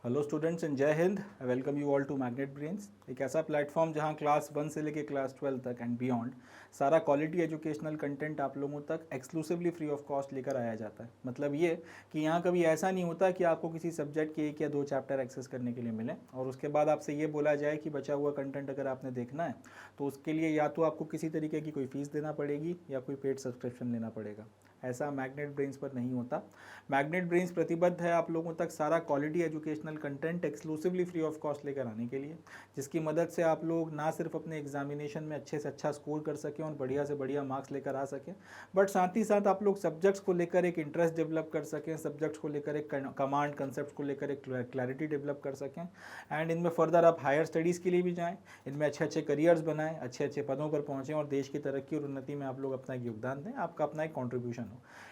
Hello students and जय हिंद। Welcome you all to magnet brains, एक ऐसा प्लेटफॉर्म जहां क्लास 1 से लेके क्लास 12 तक एंड बियॉन्ड सारा क्वालिटी एजुकेशनल कंटेंट आप लोगों तक एक्सक्लूसिवली फ्री ऑफ कॉस्ट लेकर आया जाता है। मतलब ये कि यहाँ कभी ऐसा नहीं होता कि आपको किसी सब्जेक्ट के 1 या 2 चैप्टर एक्सेस करने के लिए मिले और उसके बाद आपसे ये बोला जाए कि बचा हुआ कंटेंट अगर आपने देखना है तो उसके लिए या तो आपको किसी तरीके की कोई फीस देना पड़ेगी या कोई पेड सब्सक्रिप्शन लेना पड़ेगा। ऐसा मैग्नेट ब्रेन्स पर नहीं होता। मैग्नेट ब्रेन्स प्रतिबद्ध है आप लोगों तक सारा quality educational content exclusively free of cost लेकर आने के लिए, जिसकी मदद से आप लोग ना सिर्फ अपने एग्जामिनेशन में अच्छे से अच्छा स्कोर कर सकें और बढ़िया से बढ़िया मार्क्स लेकर आ सकें, बट साथ ही साथ आप लोग सब्जेक्ट्स को लेकर एक इंटरेस्ट डेवलप कर सकें, सब्जेक्ट्स को लेकर एक कमांड कंसेप्ट को लेकर एक क्लैरिटी डेवलप कर सकें एंड इनमें फर्दर आप हायर स्टडीज़ के लिए भी जाएँ, इनमें अच्छे अच्छे करियर्स बनाएं, अच्छे अच्छे पदों पर पहुँचें और देश की तरक्की और उन्नति में आप लोग अपना एक योगदान दें, आपका अपना एक कॉन्ट्रीब्यूशन हो।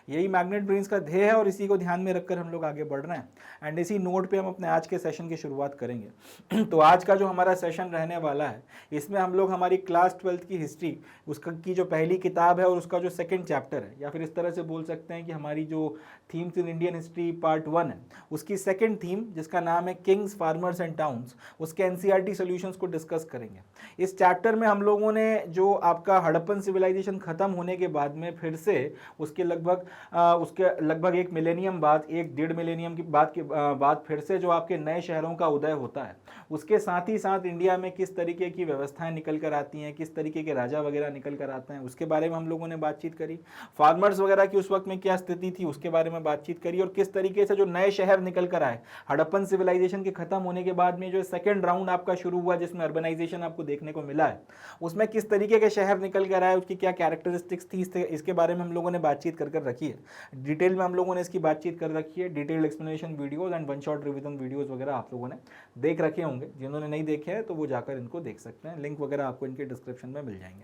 यही मैग्नेट ब्रेन्स का ध्येय है और इसी को ध्यान में रखकर हम लोग आगे बढ़ रहे हैं एंड इसी नोट पे हम अपने आज के सेशन की शुरुआत करेंगे। तो आज का जो हमारा सेशन रहने वाला है इसमें हम लोग हमारी क्लास 12 की हिस्ट्री उसका की जो पहली किताब है और उसका जो सेकंड चैप्टर है, या फिर इस तरह से बोल सकते हैं कि हमारी जो themes in Indian history part 1 है उसकी सेकंड थीम जिसका नाम है किंग्स फार्मर्स एंड टाउन्स, उसके एनसीईआरटी सॉल्यूशंस को डिस्कस करेंगे। इस चैप्टर में हम लोगों ने जो आपका हड़प्पन सिविलाइजेशन खत्म होने के बाद में फिर से उसके लगभग 1 मिलेनियम बाद, 1-1.5 मिलेनियम की बाद फिर से जो आपके नए शहरों का उदय होता है, उसके साथ ही साथ इंडिया में किस तरीके की व्यवस्थाएं निकल कर आती हैं, किस तरीके के राजा वगैरह निकल कर आते हैं, उसके बारे में हम लोगों ने बातचीत करी। फार्मर्स वगैरह की उस वक्त में क्या स्थिति थी उसके बारे में बातचीत करी और किस तरीके से जो नए शहर निकल कर आए हड़प्पन सिविलाइजेशन के खत्म होने के बाद में जो सेकेंड राउंड आपका शुरू हुआ जिसमें अर्बनाइजेशन आपको देखने को मिला है, उसमें किस तरीके के शहर निकल कर आए, उसकी क्या कैरेक्टरिस्टिक्स थी, इसके बारे में हम लोगों ने बातचीत कर रखी है। डिटेल में हम लोगों ने इसकी बातचीत कर रखी है। Detail explanation videos and one shot revision videos वगैरह आप लोगों ने देख रखे होंगे। जिन्होंने नहीं देखे हैं तो वो जाकर इनको देख सकते हैं, लिंक वगैरह आपको इनके डिस्क्रिप्शन में मिल जाएंगे।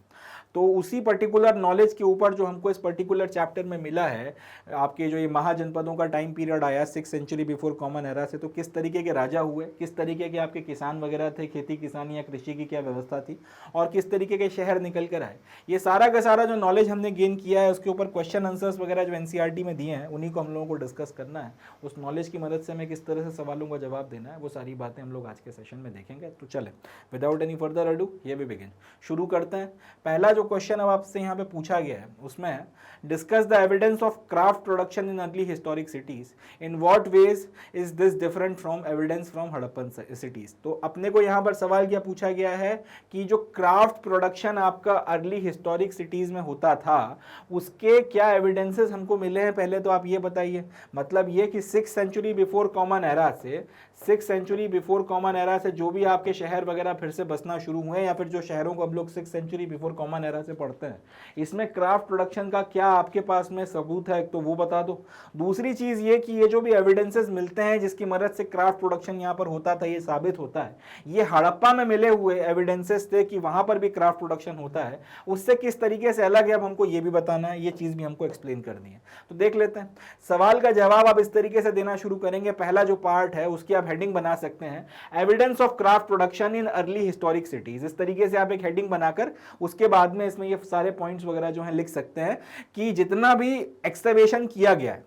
तो उसी पर्टिकुलर नॉलेज के ऊपर जो हमको इस पर्टिकुलर चैप्टर में मिला है, आपके जो ये महाजनपदों का टाइम पीरियड आया 6 सेंचुरी बिफोर कॉमन एरा से, तो किस तरीके के राजा हुए, किस तरीके के आपके किसान वगैरह थे, खेती किसानी या कृषि की क्या व्यवस्था थी और किस तरीके के शहर निकल कर आए, ये सारा का सारा जो नॉलेज हमने गेन किया है उसके ऊपर क्वेश्चन आंसर्स वगैरह जो एनसीईआरटी में दिए हैं उन्हीं को हम लोगों को डिस्कस करना है। उस नॉलेज की मदद से हमें किस तरह से सवालों का जवाब देना है वो सारी बातें हम लोग आज के सेशन में देखेंगे। तो चलें विदाउट एनी फर्दर अडू ये भी बिगिन शुरू करते हैं। पहला जो क्वेश्चन अब आपसे यहाँ पे पूछा गया है उसमें discuss the evidence of craft production in early historic cities, in what ways is this different from evidence from Harappan cities. तो अपने को यहाँ पर सवाल क्या पूछा गया है कि जो क्राफ्ट प्रोडक्शन आपका अर्ली हिस्टोरिक सिटीज में होता था उसके क्या एविडेंसेस हमको मिले हैं, पहले तो आप ये बताइए। मतलब ये कि 6 सेंचुरी बिफोर कॉमन एरा से 6 सेंचुरी बिफोर कॉमन एरा से जो भी आपके शहर वगैरह फिर से बसना शुरू हुए या फिर जो शहरों को हम लोग 6 सेंचुरी बिफोर कॉमन एरा से पढ़ते हैं, इसमें क्राफ्ट प्रोडक्शन का क्या आपके पास में सबूत है तो वो बता दो। दूसरी चीज ये कि ये जो भी एविडेंसेस मिलते हैं जिसकी मदद से क्राफ्ट प्रोडक्शन यहाँ पर होता था, ये साबित होता है, ये हड़प्पा में मिले हुए एविडेंसेस थे कि वहां पर भी क्राफ्ट प्रोडक्शन होता है, उससे किस तरीके से अलग है अब हमको ये भी बताना है, ये चीज भी हमको एक्सप्लेन करनी है। तो देख लेते हैं। सवाल का जवाब आप इस तरीके से देना शुरू करेंगे। पहला जो पार्ट है उसकी आप हेडिंग बना सकते हैं evidence of craft production in early historic cities. इस तरीके से आप एक हेडिंग बनाकर उसके बाद में इसमें ये सारे पॉइंट्स वगैरह जो हैं लिख सकते हैं कि जितना भी एक्सकवेशन किया गया है,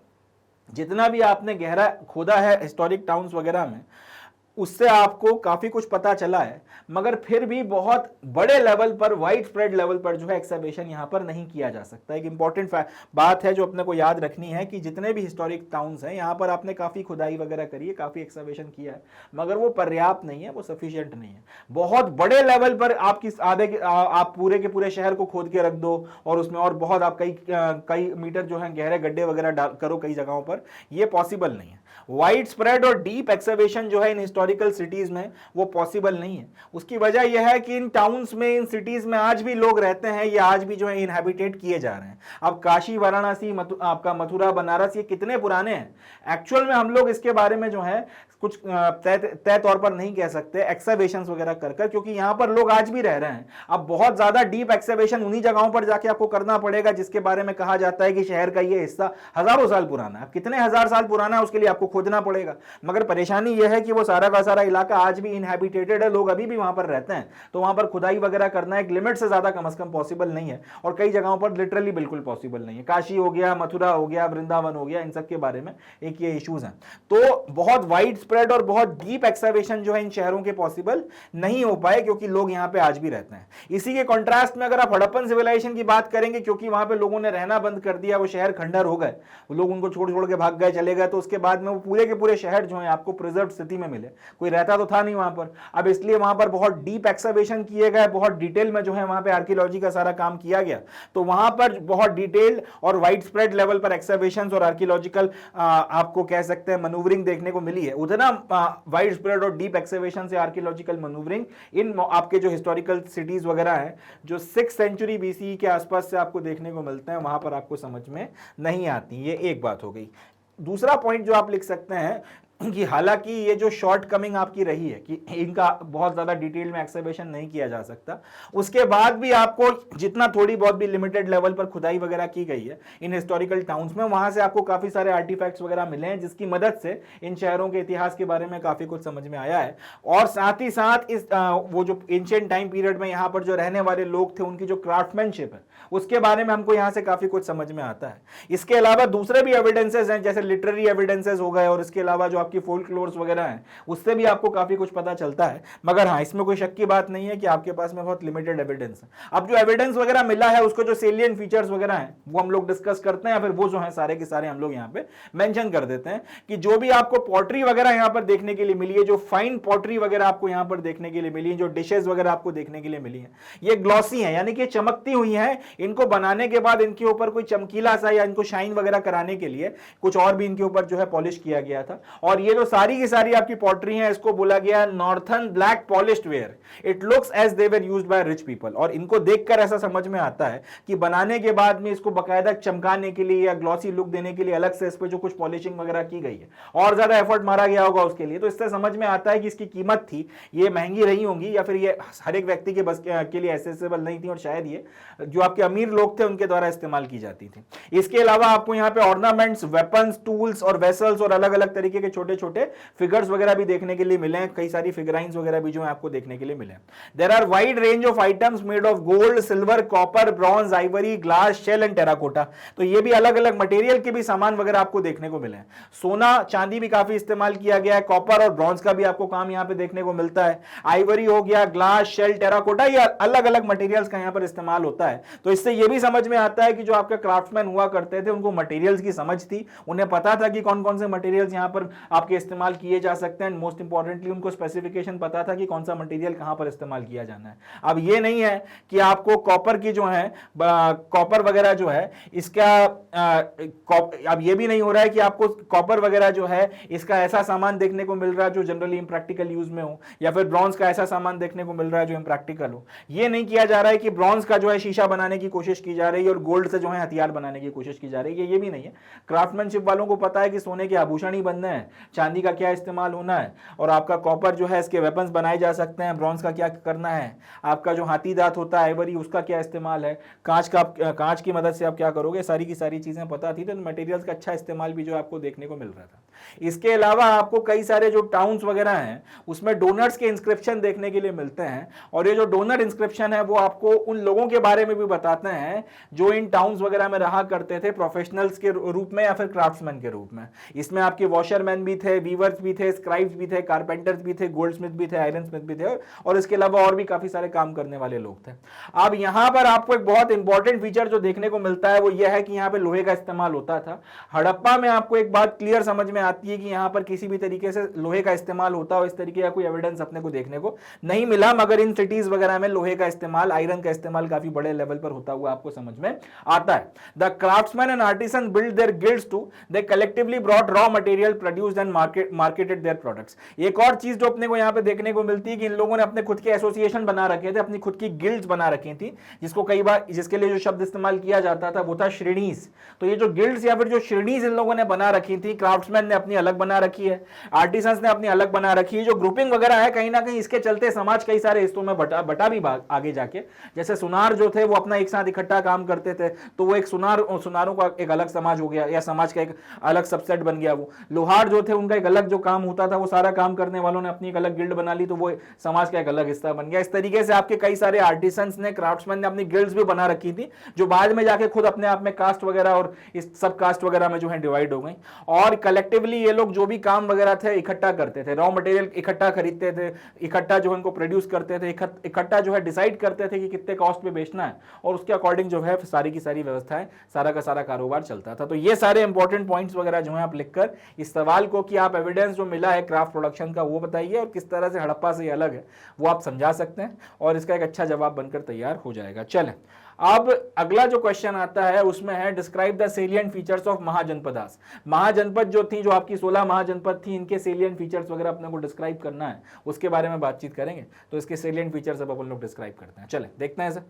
जितना भी आपने गहरा खोदा है हिस्टोरिक टाउन्स वगैरह में, उससे आपको काफी कुछ पता चला है, मगर फिर भी बहुत बड़े लेवल पर, वाइड स्प्रेड लेवल पर जो है एक्सकवेशन यहां पर नहीं किया जा सकता। एक इंपॉर्टेंट बात है जो अपने को याद रखनी है कि जितने भी हिस्टोरिक टाउन्स हैं यहां पर आपने काफी खुदाई वगैरह करी है, काफी एक्सकवेशन किया है, मगर वो पर्याप्त नहीं है, वो सफिशिएंट नहीं है। बहुत बड़े लेवल पर आप पूरे के पूरे शहर को खोद के रख दो और उसमें और बहुत आप कई मीटर जो है गहरे गड्ढे वगैरह करो कई जगहों पर, ये पॉसिबल नहीं है। वाइड स्प्रेड और डीप एक्सकवेशन जो है इन हिस्टोरिकल सिटीज में वो पॉसिबल नहीं है। उसकी वजह यह है कि इन टाउन्स में, इन सिटीज में आज भी लोग रहते हैं, ये आज भी जो है इनहैबिटेट किए जा रहे हैं। अब काशी, वाराणसी, आपका मथुरा, बनारस, ये कितने पुराने हैं एक्चुअल में हम लोग इसके बारे में जो है कुछ तय तौर पर नहीं कह सकते एक्सकवेशंस वगैरह कर, क्योंकि यहां पर लोग आज भी रह रहे हैं। अब बहुत ज्यादा डीप एक्सकवेशन उन्हीं जगहों पर जाके आपको करना पड़ेगा जिसके बारे में कहा जाता है कि शहर का ये हिस्सा हजारों साल पुराना है। कितने हजार साल पुराना है उसके लिए आपको आपको खोदना पड़ेगा। मगर परेशानी यह है कि वो सारा का सारा इलाका आज भी इनहैबिटेटेड है, लोग अभी भी वहां पर रहते हैं, तो वहां पर खुदाई वगैरह करना एक लिमिट से ज्यादा कम से कम पॉसिबल नहीं है, और कई जगहों पर लिटरली बिल्कुल पॉसिबल नहीं है। काशी हो गया, मथुरा हो गया, वृंदावन हो गया, इन सब के बारे में एक ये इश्यूज हैं। तो बहुत वाइड स्प्रेड और बहुत डीप एक्सकवेशन जो है इन शहरों के पॉसिबल नहीं हो पाए, क्योंकि लोग यहां पे आज भी रहते हैं। इसी के कॉन्ट्रास्ट में अगर आप हड़प्पन सिविलाइजेशन की बात करेंगे, क्योंकि वहां पे लोगों ने रहना बंद कर दिया, वो शहर खंडर हो गए, लोग उनको छोड़ छोड़ के भाग गए, चले गए, तो उसके बाद में वो पूरे के पूरे शहर जो है आपको प्रिजर्व स्थिति में मिले, कोई रहता तो था नहीं वहां पर। अब इसलिए वहां पर बहुत डीप एक्सकवेशन किए गए, बहुत डिटेल में जो है वहां पे आर्कियोलॉजी का सारा काम किया गया, तो वहां पर बहुत डिटेल्ड और वाइड स्प्रेड लेवल पर एक्सकवेशंस और आर्कियोलॉजिकल आपको कह सकते हैं मनूवरिंग देखने को मिली है। उतना वाइड स्प्रेड और डीप एक्सकवेशन से आर्कियोलॉजिकल मनूवरिंग इन आपके जो हिस्टोरिकल सिटीज वगैरह हैं जो 6th सेंचुरी बीसी के आसपास से आपको देखने को मिलते हैं, वहां पर आपको समझ में नहीं आती। ये एक बात हो गई। दूसरा पॉइंट जो आप लिख सकते हैं कि हालांकि ये जो शॉर्ट कमिंग आपकी रही है कि इनका बहुत ज्यादा डिटेल में एक्सकवेशन नहीं किया जा सकता, उसके बाद भी आपको जितना थोड़ी बहुत भी लिमिटेड लेवल पर खुदाई वगैरह की गई है इन हिस्टोरिकल टाउन्स में, वहां से आपको काफी सारे आर्टिफैक्ट्स वगैरह मिले हैं, जिसकी मदद से इन शहरों के इतिहास के बारे में काफी कुछ समझ में आया है। और साथ ही साथ इस वो जो एंशिएंट टाइम पीरियड में यहाँ पर जो रहने वाले लोग थे, उनकी जो क्राफ्टमैनशिप है, उसके बारे में हमको यहाँ से काफी कुछ समझ में आता है। इसके अलावा दूसरे भी एविडेंसेस हैं, जैसे लिटरेरी एविडेंसेस हो गए, और इसके अलावा जो आपकी फोल्कलोर्स वगैरह हैं, उससे भी आपको काफी कुछ पता चलता है। मगर हाँ, इसमें कोई शक की बात नहीं है कि आपके पास में बहुत लिमिटेड एविडेंस है। अब जो एविडेंस वगैरह मिला है, उसको जो सेलियंट फीचर्स वगैरह हैं वो हम लोग डिस्कस करते हैं, या फिर वो जो है सारे के सारे हम लोग यहाँ पे मेंशन कर देते हैं कि जो भी आपको पॉटरी वगैरह यहाँ पर देखने के लिए मिली है, जो फाइन पॉटरी वगैरह आपको यहाँ पर देखने के लिए मिली है, जो डिशेज वगैरह आपको देखने के लिए मिली है, ये ग्लॉसी है, यानी कि चमकती हुई है। इनको बनाने के बाद इनके ऊपर कोई चमकीला सा या इनको शाइन वगैरह कराने के लिए कुछ और भी इनके ऊपर जो है पॉलिश किया गया था। और ये जो सारी की सारी आपकी पॉटरी है, इसको बोला गया northern black polished ware. It looks as they were used by rich people. और इनको देखकर ऐसा समझ में आता है कि बनाने के बाद में इसको बकायदा चमकाने के लिए या ग्लॉसी लुक देने के लिए अलग से इस पे जो कुछ पॉलिशिंग वगैरह की गई है और ज्यादा एफर्ट मारा गया होगा उसके लिए। तो इससे समझ में आता है कि इसकी कीमत थी, ये महंगी रही होंगी, या फिर ये हर एक व्यक्ति के बस के लिए एक्सेसिबल नहीं थी, और शायद ये जो आपके अमीर लोग थे उनके द्वारा इस्तेमाल की जाती थी। इसके अलावा आपको यहाँ पे ऑर्नामेंट्स, वेपन्स, टूल्स और वेसल्स और अलग अलग तरीके के छोटे छोटे फिगर्स वगैरह भी देखने के लिए मिले हैं। कई सारी फिगराइंस वगैरह भी जो है आपको देखने के लिए मिले हैं। There are wide range of items made of gold, silver, copper, bronze, ivory, glass, shell and terracotta. तो ये भी अलग अलग मटेरियल के भी सामान वगैरह आपको देखने को मिले हैं। सोना चांदी भी काफी इस्तेमाल किया गया है, कॉपर और ब्रॉन्ज का भी आपको काम यहाँ पे देखने को मिलता है। आइवरी हो गया, ग्लास, शेल, टेराकोटा, ये अलग अलग मटेरियल्स का यहाँ पर इस्तेमाल होता है। तो इससे ये भी समझ में आता है कि जो आपके क्राफ्टमैन हुआ करते थे उनको मटेरियल्स की समझ थी, उन्हें पता था कि कौन कौन से मटेरियल्स यहाँ पर आपके इस्तेमाल किए जा सकते हैं। मोस्ट इंपॉर्टेंटली उनको स्पेसिफिकेशन पता था कि कौन सा मटेरियल कहां पर इस्तेमाल किया जाना है। अब ये नहीं है कि आपको कॉपर की जो है कॉपर वगैरह जो है इसका अब ये भी नहीं हो रहा है कि आपको कॉपर वगैरह जो है इसका ऐसा सामान देखने को मिल रहा है जो जनरली इम्प्रैक्टिकल यूज में हो, या फिर ब्रॉन्ज का ऐसा सामान देखने को मिल रहा है जो इम्प्रैक्टिकल हो। ये नहीं किया जा रहा है कि ब्रॉन्ज का जो है शीशा बनाने की कोशिश की जा रही है और गोल्ड से जो है हथियार बनाने की कोशिश की जा रही है, ये भी नहीं है। क्राफ्टमैनशिप वालों को पता है कि सोने के आभूषण ही बनने हैं, चांदी का क्या इस्तेमाल होना है, और आपका कॉपर जो है इसके वेपन्स बनाए जा सकते हैं, ब्रॉन्ज का क्या करना है, आपका जो हाथी दांत होता है आइवरी उसका क्या इस्तेमाल है, कांच की मदद से आप क्या करोगे, सारी की सारी चीजें पता थी। तो मटेरियल्स का अच्छा इस्तेमाल भी जो आपको देखने को मिल रहा था। इसके अलावा आपको कई सारे जो टाउन्स वगैरह हैं उसमें डोनर्स के इंस्क्रिप्शन देखने के लिए मिलते हैं, और ये जो डोनर इंस्क्रिप्शन है वो आपको उन लोगों के बारे में भी बताते हैं जो इन टाउन्स वगैरह में रहा करते थे, प्रोफेशनल्स के रूप में या फिर क्राफ्ट्समैन के रूप में। इसमें आपके वॉशरमैन भी थे, वीवर्स भी थे, स्क्राइब्स भी थे, कारपेंटर्स भी थे, गोल्डस्मिथ भी थे, आयरन स्मिथ भी थे, और इसके अलावा और भी काफी सारे काम करने वाले लोग थे। अब यहां पर आपको एक बहुत इंपॉर्टेंट फीचर जो देखने को मिलता है वो यह है कि यहां पे लोहे का इस्तेमाल होता था। हड़प्पा में आपको एक बात क्लियर समझ में आती है कि यहां पर किसी भी तरीके से लोहे का इस्तेमाल होता हो, इस तरीके का कोई एविडेंस अपने को देखने को नहीं मिला, मगर इन सिटीज वगैरह में लोहे का इस्तेमाल, आयरन का इस्तेमाल काफी बड़े लेवल पर होता हुआ आपको समझ में आता है। The craftsman and artisan build their guilds too, they collectively brought raw material produced and marketed their products. एक और चीज जो अपने को यहां पे देखने को मिलती है कि इन लोगों ने अपने खुद के एसोसिएशन बना रखे थे, अपनी खुद की गिल्ड्स बना रखी थी, जिसको कई बार जिसके लिए जो शब्द इस्तेमाल किया जाता था वो था श्रेणीज। तो ये जो गिल्ड्स या फिर जो श्रेणीज इन लोगों ने बना रखी थी, क्राफ्ट्समैन ने अपनी अलग बना रखी है, आर्टिसंस ने अपनी अलग बना रखी है। जो ग्रुपिंग वगैरह है कहीं ना कहीं इसके चलते समाज कई सारे हिस्सों में बटा भी आगे जाके। जैसे सुनार जो थे वो अपना एक साथ इकट्ठा काम करते थे, तो वो एक सुनारों का एक अलग समाज हो गया, या समाज का एक अलग सबसेट बन गया। वो लोहार जो थे उनका एक अलग जो काम होता था, वो सारा काम करने वालों ने अपनी एक अलग गिल्ड बना ली, तो वो समाज का एक अलग हिस्सा बन गया। इस तरीके से आपके कई सारे आर्टिसंस ने, क्राफ्ट्समैन ने अपनी गिल्ड्स भी बना रखी थी, जो बाद में जाके खुद अपने आप में कास्ट वगैरह और इस सब कास्ट वगैरह में जो है डिवाइड हो गई। और कलेक्टिवली ये लोग जो भी काम वगैरह थे इकट्ठा करते थे, रॉ मटेरियल इकट्ठा खरीदते थे, इकट्ठा जो है इनको प्रोड्यूस करते थे, इकट्ठा जो है डिसाइड करते थे कि कितने कॉस्ट पे बेचना है, और उसके अकॉर्डिंग जो है सारी की सारी व्यवस्थाएं, सारा का सारा कारोबार चलता था। तो ये सारे इंपॉर्टेंट पॉइंट्स वगैरह जो है आप लिखकर इस सवाल को कि आप एविडेंस जो मिला है क्राफ्ट प्रोडक्शन का वो बताइए, और किस तरह से हड़प्पा से अलग है वो आप समझा सकते हैं, और इसका एक अच्छा जवाब बनकर तैयार हो जाएगा। चलें, अब अगला जो क्वेश्चन आता है उसमें है describe the salient features of Mahajanapadas. Mahajanapada जो थी, जो आपकी 16 महाजनपद थी, इनके सेलिएंट फीचर्स वगैरह अपने को डिस्क्राइब करना है, उसके बारे में बातचीत करेंगे। तो इसके सेलिएंट फीचर्स अब अपन लोग डिस्क्राइब करते हैं। चलें देखते हैं इसे।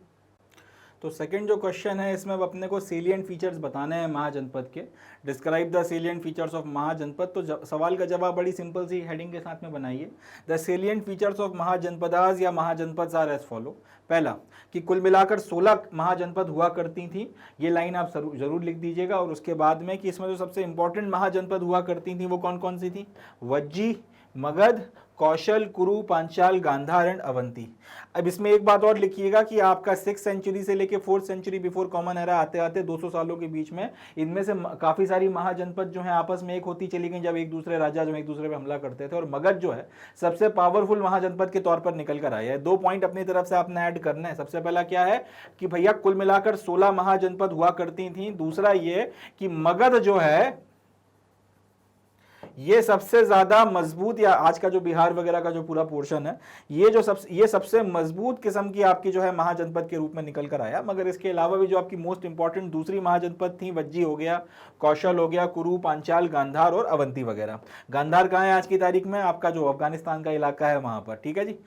तो सेकंड जो क्वेश्चन है इसमें अब अपने को सेलिएंट फीचर्स बताने हैं महाजनपद के। Describe the salient features of Mahajanapada. तो सवाल का जवाब बड़ी सिंपल सी हेडिंग के साथ में बनाइए, the salient features of mahajanapadas या महाजनपद आर एज फॉलो। पहला कि कुल मिलाकर 16 महाजनपद हुआ करती थी, ये लाइन आप जरूर लिख दीजिएगा। और उसके बाद में कि इसमें जो सबसे इंपॉर्टेंट महाजनपद हुआ करती थी वो कौन कौन सी थी? वज्जी, मगध, कौशल, कुरु, पांचाल, गांधार एंड अवंती। अब इसमें एक बात और लिखिएगा कि आपका 6th सेंचुरी से लेके 4th century before common era आते आते 200 सालों के बीच में इनमें से काफी सारी महाजनपद जो है आपस में एक होती चली गई, जब एक दूसरे राजा जो एक दूसरे पे हमला करते थे। और मगध जो है सबसे पावरफुल महाजनपद के तौर पर निकल कर आया है। 2 पॉइंट अपनी तरफ से आपने ऐड करना है। सबसे पहला क्या है कि भैया कुल मिलाकर 16 महाजनपद हुआ करती थी। दूसरा ये कि मगध जो है ये सबसे ज्यादा मजबूत, या आज का जो बिहार वगैरह का जो पूरा पोर्शन है, ये सबसे मजबूत किस्म की आपकी जो है महाजनपद के रूप में निकल कर आया। मगर इसके अलावा भी जो आपकी मोस्ट इंपॉर्टेंट दूसरी महाजनपद थी, वज्जी हो गया, कौशल हो गया, कुरु, पांचाल, गांधार और अवंती वगैरह। गांधार कहाँ है आज की तारीख में? आपका जो अफगानिस्तान का इलाका है वहां पर, ठीक है जी।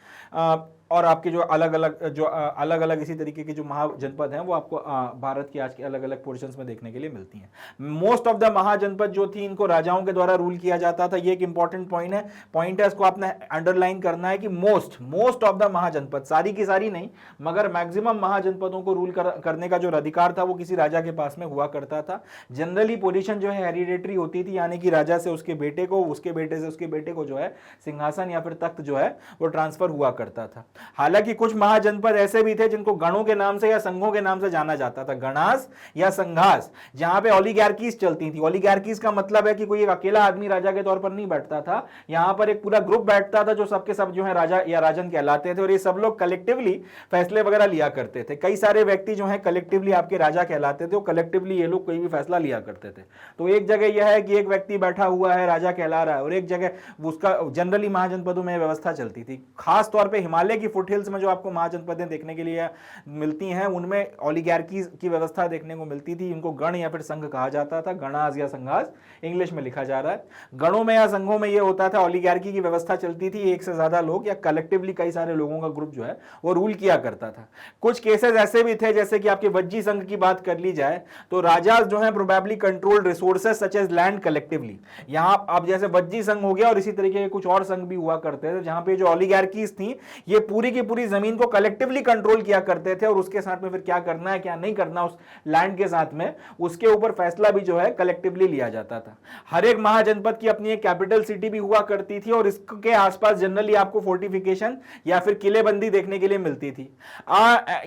और आपके जो अलग अलग इसी तरीके की जो महाजनपद हैं वो आपको भारत की आज के अलग अलग पोर्शंस में देखने के लिए मिलती हैं। मोस्ट ऑफ द महाजनपद जो थी इनको राजाओं के द्वारा रूल किया जाता था। ये एक इंपॉर्टेंट पॉइंट है, इसको आपने अंडरलाइन करना है कि मोस्ट ऑफ द महाजनपद, सारी की सारी नहीं मगर मैक्सिमम महाजनपदों को रूल करने का जो अधिकार था वो किसी राजा के पास में हुआ करता था। जनरली पोजीशन जो है हेरिडेटरी होती थी, यानी कि राजा से उसके बेटे को, उसके बेटे से उसके बेटे को जो है सिंहासन या फिर तख्त जो है वो ट्रांसफर हुआ करता था। हालांकि कुछ महाजनपद ऐसे भी थे जिनको गणों के नाम से या संघों के नाम से जाना जाता था, गणास या संघास, जहां पे ओलिगार्कीज चलती थी। ओलिगार्कीज का मतलब है कि कोई एक अकेला आदमी राजा के तौर पर नहीं बैठता था, यहां पर एक पूरा ग्रुप बैठता था जो सबके सब जो है राजा या राजन कहलाते थे, और ये सब लोग कलेक्टिवली फैसले वगैरह लिया करते थे। कई सारे व्यक्ति जो है कलेक्टिवली आपके राजा कहलाते थे, कलेक्टिवली ये लोग कोई भी फैसला लिया करते थे। तो एक जगह यह है कि एक व्यक्ति बैठा हुआ है राजा कहला रहा है, और एक जगह उसका जनरली महाजनपदों में व्यवस्था चलती थी। खास तौर पर हिमालय की फुटहिल्स में जो आपको महाजनपदें देखने के लिए मिलती हैं उनमें ओलिगार्की की व्यवस्था देखने को मिलती थी। इनको गण या फिर संघ कहा जाता था, गणास या संघास इंग्लिश में लिखा जा रहा है। गणों में या संघों में यह होता था ओलिगार्की की व्यवस्था चलती थी, एक से ज्यादा लोग या कलेक्टिवली कई सारे लोगों का ग्रुप जो है वो रूल किया करता था। कुछ केसेस ऐसे भी थे जैसे कि आपके वज्जी संघ की बात कर ली जाए तो राजा जो है probably control resources such as land collectively. यहां आप जैसे वज्जी संघ हो गया और इसी तरीके के कुछ और संघ भी हुआ करते थे जहां पे जो ओलिगार्कीज थी ये पूरी की पूरी जमीन को कलेक्टिवली कंट्रोल किया करते थे, और उसके साथ में फिर क्या करना है क्या नहीं करना उस लैंड के साथ में उसके ऊपर फैसला भी जो है कलेक्टिवली लिया जाता था। हर एक महाजनपद की अपनी एक कैपिटल सिटी भी हुआ करती थी, और इसके आसपास जनरली आपको फोर्टिफिकेशन या फिर किलेबंदी देखने के लिए मिलती थी।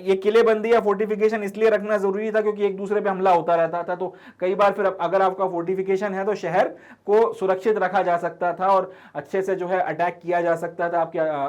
ये किलेबंदी या फोर्टिफिकेशन इसलिए रखना जरूरी था क्योंकि एक दूसरे पे हमला होता रहता था, तो कई बार फिर अगर आपका फोर्टिफिकेशन है तो शहर को सुरक्षित रखा जा सकता था और अच्छे से जो है अटैक किया जा सकता था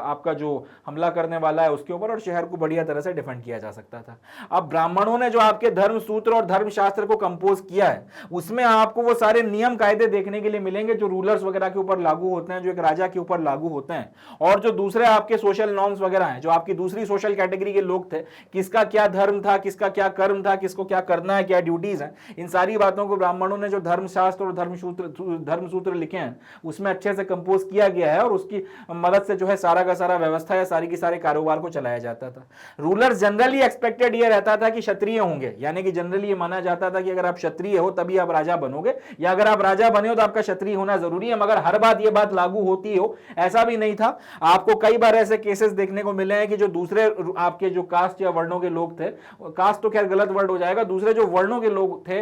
आपका जो हमला करने वाला है उसके ऊपर, और शहर को बढ़िया तरह से डिफेंड किया जा सकता था। अब ब्राह्मणों ने जो आपके धर्म सूत्र और धर्मशास्त्र को कंपोज किया है उसमें आपको वो सारे नियम कायदे देखने के लिए मिलेंगे जो रूलर्स वगैरह के ऊपर लागू होते हैं, जो एक राजा के ऊपर लागू होते हैं, और जो दूसरे आपके सोशल नॉर्म्स वगैरह हैं, जो आपकी दूसरी सोशल कैटेगरी के लोग थे, किसका क्या धर्म था, किसका क्या कर्म था, किसको क्या करना है, क्या ड्यूटीज हैं, इन सारी बातों को ब्राह्मणों ने जो धर्मशास्त्र और धर्मसूत्र लिखे हैं उसमें अच्छे से कंपोज किया गया है, और उसकी मदद से जो है सारा का सारा व्यवस्था या सारी की सारे कारोबार को चलाया जाता था। रूलर्स जनरली एक्सपेक्टेड ये रहता था कि क्षत्रिय होंगे, यानी कि जनरली ये माना जाता था कि अगर आप क्षत्रिय हो तभी आप राजा बनोगे, या अगर आप राजा बने हो तो आपका क्षत्रिय होना जरूरी है। मगर हर बात ये बात लागू होती हो ऐसा भी नहीं था। आपको कई बार ऐसे केसेस देखने को मिले हैं कि जो दूसरे आपके जो कास्ट या वर्णों के लोग थे, कास्ट तो खैर गलत वर्ड हो जाएगा, दूसरे जो वर्णों के लोग थे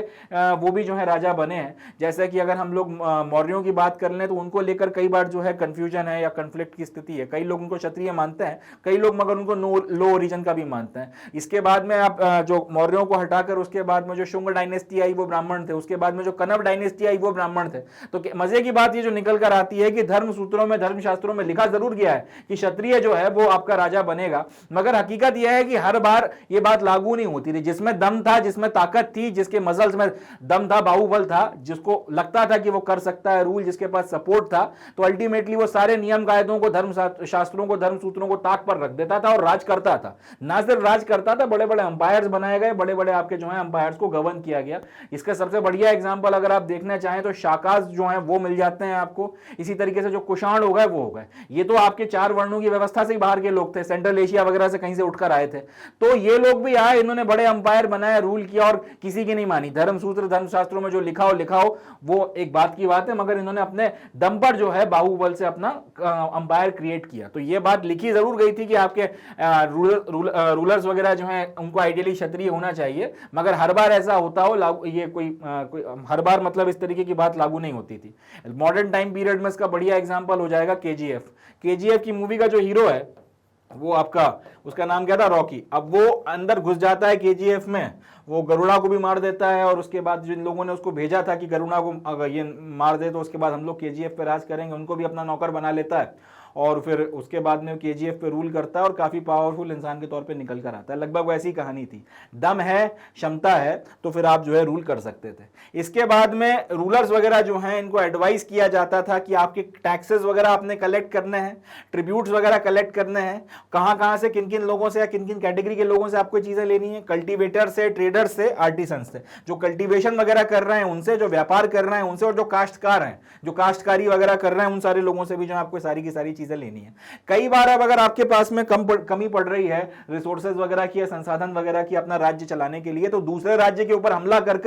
वो भी जो है राजा बने हैं। जैसे कि अगर हम लोग मौर्यों की बात कर लें तो उनको लेकर कई बार जो है कंफ्यूजन है या कन्फ्लिक्ट की स्थिति है। कई लोग उनको क्षत्रिय मानते हैं, कई लोग मगर उनको लो ओरिजिन का भी मानते हैं। इसके बाद में आप जो मौर्यों को हटाकर उसके बाद में जो शुंग डायनेस्टी आई वो ब्राह्मण थे, उसके बाद में जो कनव डायनेस्टी आई वो ब्राह्मण थे। तो मजे की बात ये जो निकल कर आती है कि धर्म सूत्रों में, धर्मशास्त्रों में लिखा जरूर गया है कि क्षत्रिय जो है वो आपका राजा बनेगा, मगर हकीकत यह है कि हर बार ये बात लागू नहीं होती थी। जिसमें दम था, जिसमें ताकत थी, जिसके मसल्स में दम था, बाहुबल था, जिसको लगता था कि वो कर सकता है रूल, जिसके पास सपोर्ट था, तो अल्टीमेटली वो सारे नियम कायदों को, धर्म शास्त्रों को, धर्म सूत्रों को ताक पर रख देता था और राज करता था। ना सिर्फ राज करता था, बड़े बड़े अंपायर्स बनाए गए, बड़े बड़े आपके जो है अंपायर्स को गवर्न किया गया। इसका सबसे बढ़िया एग्जांपल अगर आप देखना चाहें तो शाकाज जो है वो मिल जाते हैं आपको। इसी तरीके से जो कुषाण हो गए वो हो गए, ये तो आपके 4 वर्णों की व्यवस्था से ही बाहर के लोग थे, सेंट्रल एशिया वगैरह से कहीं से उठकर आए थे। तो ये लोग भी आए, इन्होंने बड़े अंपायर बनाया, रूल किया और किसी की नहीं मानी। धर्मसूत्र, धर्मशास्त्रों में जो लिखा हो वो एक बात की बात है, मगर इन्होंने अपने दम पर जो है बाहुबल से अपना अंपायर क्रिएट किया। तो ये बात लिखी जरूर गई थी कि आपके रूलर्स वगैरह जो हैं उनको आइडियली क्षत्रिय होना चाहिए, मगर हर बार ऐसा होता हो ये कोई हर बार मतलब इस तरीके की बात लागू नहीं होती थी। मॉडर्न टाइम पीरियड में इसका बढ़िया एग्जांपल हो जाएगा केजीएफ। केजीएफ की मूवी का जो हीरो है वो आपका, उसका नाम क्या था, रॉकी। अब वो अंदर घुस जाता है केजीएफ में, वो गरुड़ा को भी मार देता है और उसके बाद जिन लोगों ने उसको भेजा था कि गरुड़ा को अगर ये मार दे तो उसके बाद हम लोग केजीएफ पे राज करेंगे, उनको भी अपना नौकर बना लेता है और फिर उसके बाद में केजीएफ पे रूल करता है और काफी पावरफुल इंसान के तौर पे निकल कर आता है। लगभग वैसी कहानी थी, दम है, क्षमता है तो फिर आप जो है रूल कर सकते थे। इसके बाद में रूलर्स वगैरह जो हैं इनको एडवाइस किया जाता था कि आपके टैक्सेस वगैरह आपने कलेक्ट करने हैं, ट्रिब्यूट्स वगैरह कलेक्ट करने हैं, कहां से किन किन लोगों से या किन किन कैटेगरी के लोगों से आपको चीजें लेनी है, कल्टीवेटर से, ट्रेडर से, आर्टिसन से, जो कल्टीवेशन वगैरह कर रहे हैं उनसे, जो व्यापार कर रहे हैं उनसे, और जो काश्तकार हैं, जो काश्तकारी वगैरह कर रहे हैं उन सारे लोगों से भी जो आपको सारी की सारी चीजें लेनी है। कई बार अब अगर आपके पास में कमी पड़ रही है रिसोर्सेज वगैरह की, संसाधन वगैरह की अपना राज्य चलाने के लिए, तो दूसरे राज्य के ऊपर हमला कर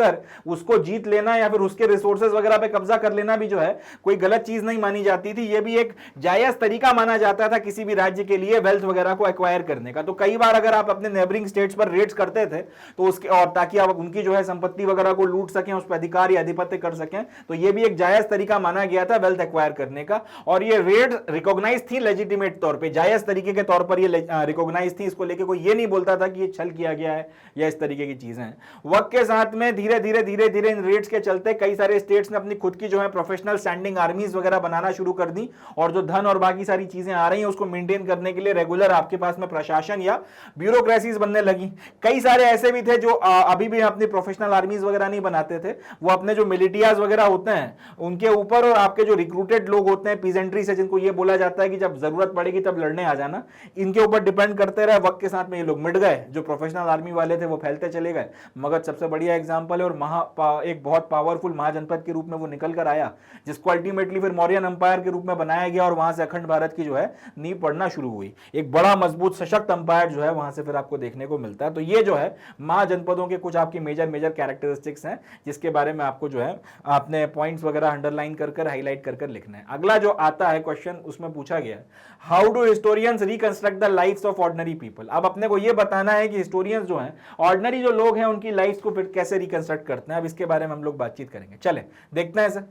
उसको जीत लेना या फिर उसके रिसोर्सेज वगैरह पे कब्जा कर लेना भी जो है कोई गलत चीज नहीं मानी जाती थी। ये भी एक जायज तरीका माना जाता था किसी भी राज्य के लिए वेल्थ वगैरह को एक्वायर करने का। तो कई बार अगर आप अपने नेबरिंग स्टेट्स पर रेड्स करते थे तो उसके, और ताकि आप उनकी जो है संपत्ति वगैरह को लूट सकें, उस पर अधिकार या आधिपत्य कर सकें, तो ये भी एक जायज तरीका माना गया था वेल्थ एक्वायर करने का। और ये रेड रिकॉग्नाइज थी लेजिटिमेट तौर पे, जायज तरीके के तौर पर ये रिकॉग्नाइज थी। इसको लेके कोई ये नहीं बोलता था कि ये छल किया गया है या इस तरीके की चीजें हैं। वक्त के साथ में धीरे धीरे इन रेड्स के चलते कई सारे स्टेट्स ने अपनी खुद की जो है प्रोफेशनल स्टैंडिंग आर्मीज वगैरह बनाना शुरू कर दी, और जो धन और बाकी सारी चीजें आ रही हैं उसको मेंटेन करने के लिए रेगुलर आपके पास में प्रशासन या ब्यूरोक्रेसीज बनने लगी। कई सारे ऐसे भी थे जो अभी भी अपनी प्रोफेशनल आर्मीज वगैरह नहीं बनाते थे, वो अपने जो मिलिटियाज वगैरह होते हैं उनके ऊपर, और आपके जो रिक्रूटेड लोग होते हैं पीजेंट्री से, जिनको ये बोला जाता है कि जब जरूरत पड़ेगी तब लड़ने आ जाना, इनके ऊपर डिपेंड करते रहे। वक्त के साथ में ये लोग मिट गए, जो प्रोफेशनल आर्मी वाले थे वो फैलते चले गए। मगध सबसे बढ़िया एग्जांपल है, और एक बहुत पावरफुल महाजनपद के रूप में वो निकल कर आया, जिसको अल्टीमेटली फिर मौर्यन अंपायर के रूप में बनाया गया, और वहां से अखंड भारत की जो है नींव पड़ना शुरू हुई। एक बड़ा मजबूत सशक्त अंपायर जो है वहां से फिर आपको देखने को मिलता है। तो ये जो है महाजनपदों के कुछ आपकी मेजर कैरेक्टरिस्टिक्स हैं, जिसके बारे में आपको जो है आपने पॉइंट्स वगैरह अंडरलाइन कर हाईलाइट कर लिखना है। अगला जो आता है क्वेश्चन, उसमें पूछा गया how do historians reconstruct the lives of ordinary people. अब अपने को यह बताना है कि हिस्टोरियंस जो हैं, ऑर्डिनरी जो लोग हैं, उनकी लाइफ्स को फिर कैसे रिकंस्ट्रक्ट करते हैं। अब इसके बारे में हम लोग बातचीत करेंगे, चले देखते हैं सर।